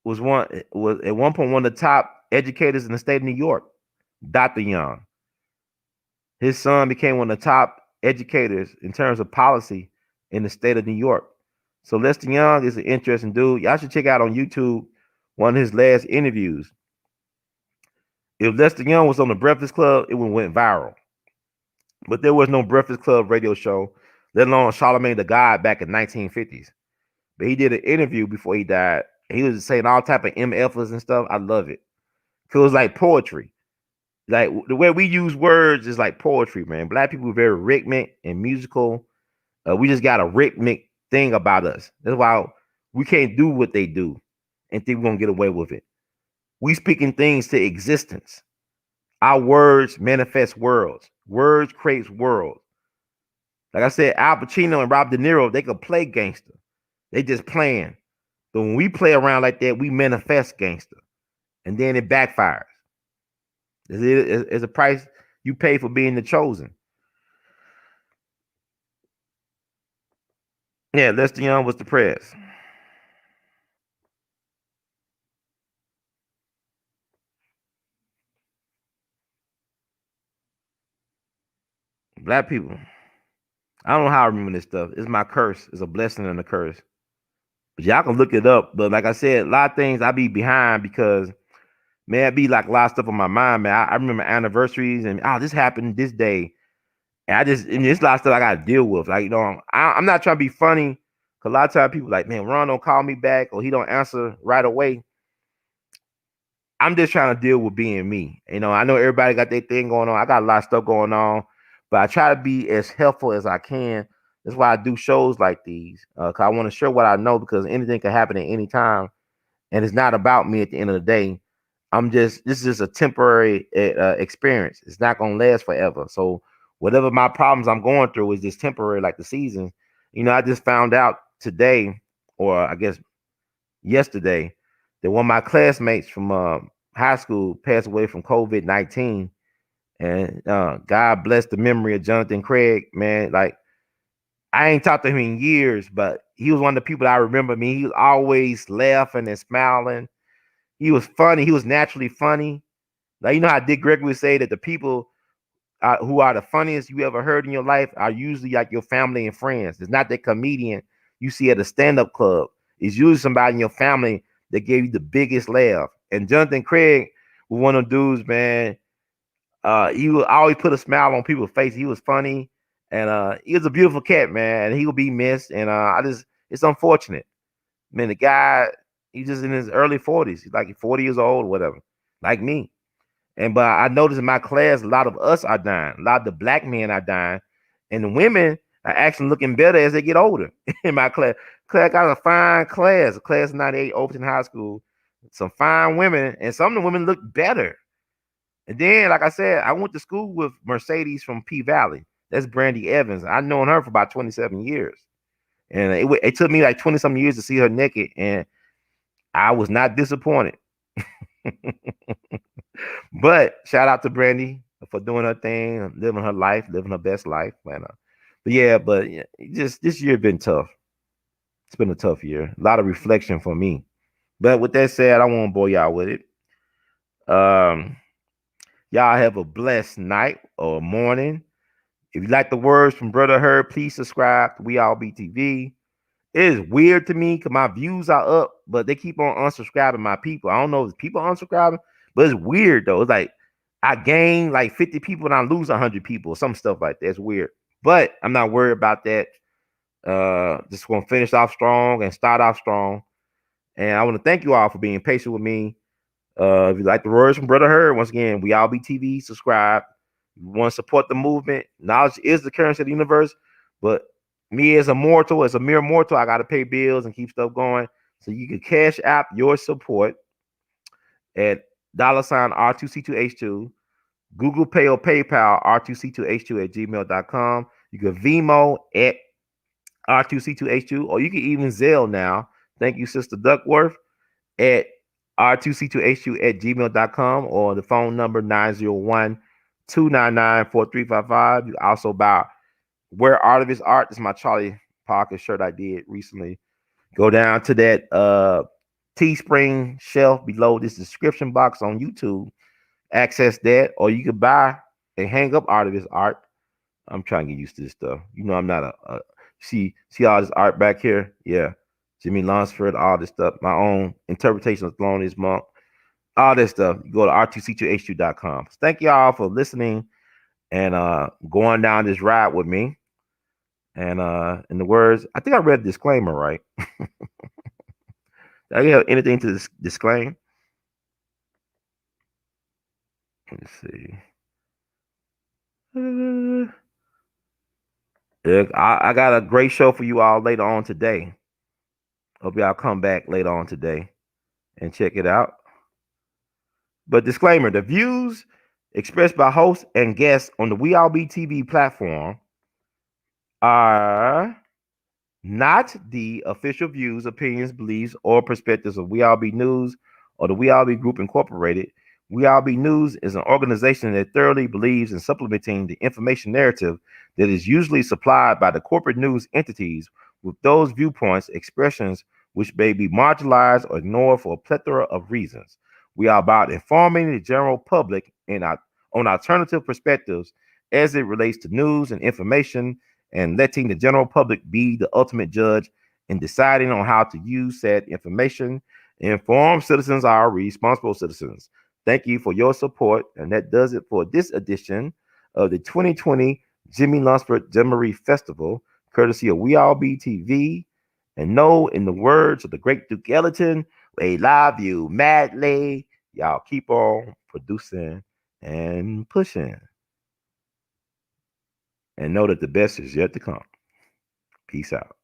was at one point one of the top educators in the state of New York, Dr. Young. His son became one of the top educators in terms of policy in the state of New York. So Lester Young is an interesting dude. Y'all should check out on YouTube one of his last interviews. If Lester Young was on the Breakfast Club, it would went viral. But there was no Breakfast Club radio show, let alone Charlemagne the God back in 1950s. But he did an interview before he died. He was saying all type of MFs and stuff. I love it. Cause it was like poetry. Like the way we use words is like poetry, man. Black people are very rhythmic and musical. We just got a rhythmic thing about us. That's why we can't do what they do and think we're gonna get away with it. We speaking things to existence. Our words manifest worlds. Words creates worlds. Like I said, Al Pacino and Rob De Niro, they could play gangster. They just playing. But when we play around like that, we manifest gangster. And then it backfires. It's a price you pay for being the chosen. Yeah, Lester Young was the Prez. Black people. I don't know how I remember this stuff. It's my curse. It's a blessing and a curse. But y'all can look it up. But like I said, a lot of things I be behind because man, it be like a lot of stuff on my mind, man. I remember anniversaries and this happened this day. And it's a lot of stuff I gotta deal with. Like, I'm not trying to be funny. Cause a lot of times people like, man, Ron don't call me back or he don't answer right away. I'm just trying to deal with being me. I know everybody got their thing going on. I got a lot of stuff going on, but I try to be as helpful as I can. That's why I do shows like these. Cause I want to share what I know because anything can happen at any time. And it's not about me at the end of the day. This is just a temporary experience. It's not going to last forever. So whatever my problems I'm going through is just temporary, like the seasons. I just found out today, or I guess yesterday, that one of my classmates from high school passed away from COVID-19. And God bless the memory of Jonathan Craig, man. Like, I ain't talked to him in years, but he was one of the people I remember. He was always laughing and smiling. He was funny. He was naturally funny. Like, you know how Dick Gregory would say that the people who are the funniest you ever heard in your life are usually like your family and friends. It's not that comedian you see at a stand-up club. It's usually somebody in your family that gave you the biggest laugh. And Jonathan Craig was one of the dudes, man. He would always put a smile on people's face. He was funny, and he was a beautiful cat, man. And he will be missed. And it's unfortunate, man. The guy, he's just in his early 40s. He's like 40 years old or whatever, like me. But I noticed in my class, a lot of us are dying. A lot of the black men are dying, and the women are actually looking better as they get older. In my class, I got a fine class, a class of '98, Overton High School. Some fine women, and some of the women look better. And then, like I said, I went to school with Mercedes from P Valley. That's Brandy Evans. I've known her for about 27 years. And it took me like 20 something years to see her naked, and I was not disappointed. But shout out to Brandy for doing her thing, living her life, living her best life. But just this year been tough. It's been a tough year. A lot of reflection for me. But with that said, I won't bore y'all with it. Y'all have a blessed night or morning. If you like the words from Brother Herb, please subscribe to We All BTV. it is weird to me because my views are up, but they keep on unsubscribing my people. I don't know if people unsubscribing, but it's weird though. It's like I gain like 50 people and I lose 100 people, some stuff like that. It's weird, but I'm not worried about that. Just gonna finish off strong and start off strong. And I want to thank you all for being patient with me. If you like the words from Brother Herd, once again, we all be TV, subscribe. You want to support the movement. Knowledge is the currency of the universe, but me as a mortal, as a mere mortal, I got to pay bills and keep stuff going. So you can cash app your support at $ R2C2H2, Google Pay or PayPal R2C2H2 at gmail.com. You can Vimo at R2C2H2, or you can even Zelle now. Thank you, Sister Duckworth, at R2C2H2 at gmail.com, or the phone number 901-299-4355. You also buy Wear Artivist Art. This is my Charlie Parker shirt I did recently. Go down to that Teespring shelf below this description box on YouTube. Access that, or you can buy and hang up Artivist Art. I'm trying to get used to this stuff. You know, I'm not a see all this art back here. Yeah, Jimmy Lunsford, all this stuff. My own interpretation of Thelonious Monk, all this stuff. You go to r2c2h2.com. Thank y'all for listening and going down this ride with me. And in the words, I think I read the disclaimer right. Did I have anything to disclaim? Let's see. I got a great show for you all later on today. Hope y'all come back later on today and check it out. But disclaimer, the views expressed by hosts and guests on the We All Be TV platform are not the official views, opinions, beliefs, or perspectives of We All Be News or the We All Be Group Incorporated. We All Be News is an organization that thoroughly believes in supplementing the information narrative that is usually supplied by the corporate news entities with those viewpoints, expressions which may be marginalized or ignored for a plethora of reasons. We are about informing the general public on alternative perspectives as it relates to news and information, and letting the general public be the ultimate judge in deciding on how to use said information. Informed citizens are responsible citizens. Thank you for your support, and that does it for this edition of the 2020 Jimmy Lunsford Jamboree Festival, courtesy of We All Be TV. And know, in the words of the great Duke Ellington, we love you madly. Y'all keep on producing and pushing. And know that the best is yet to come. Peace out.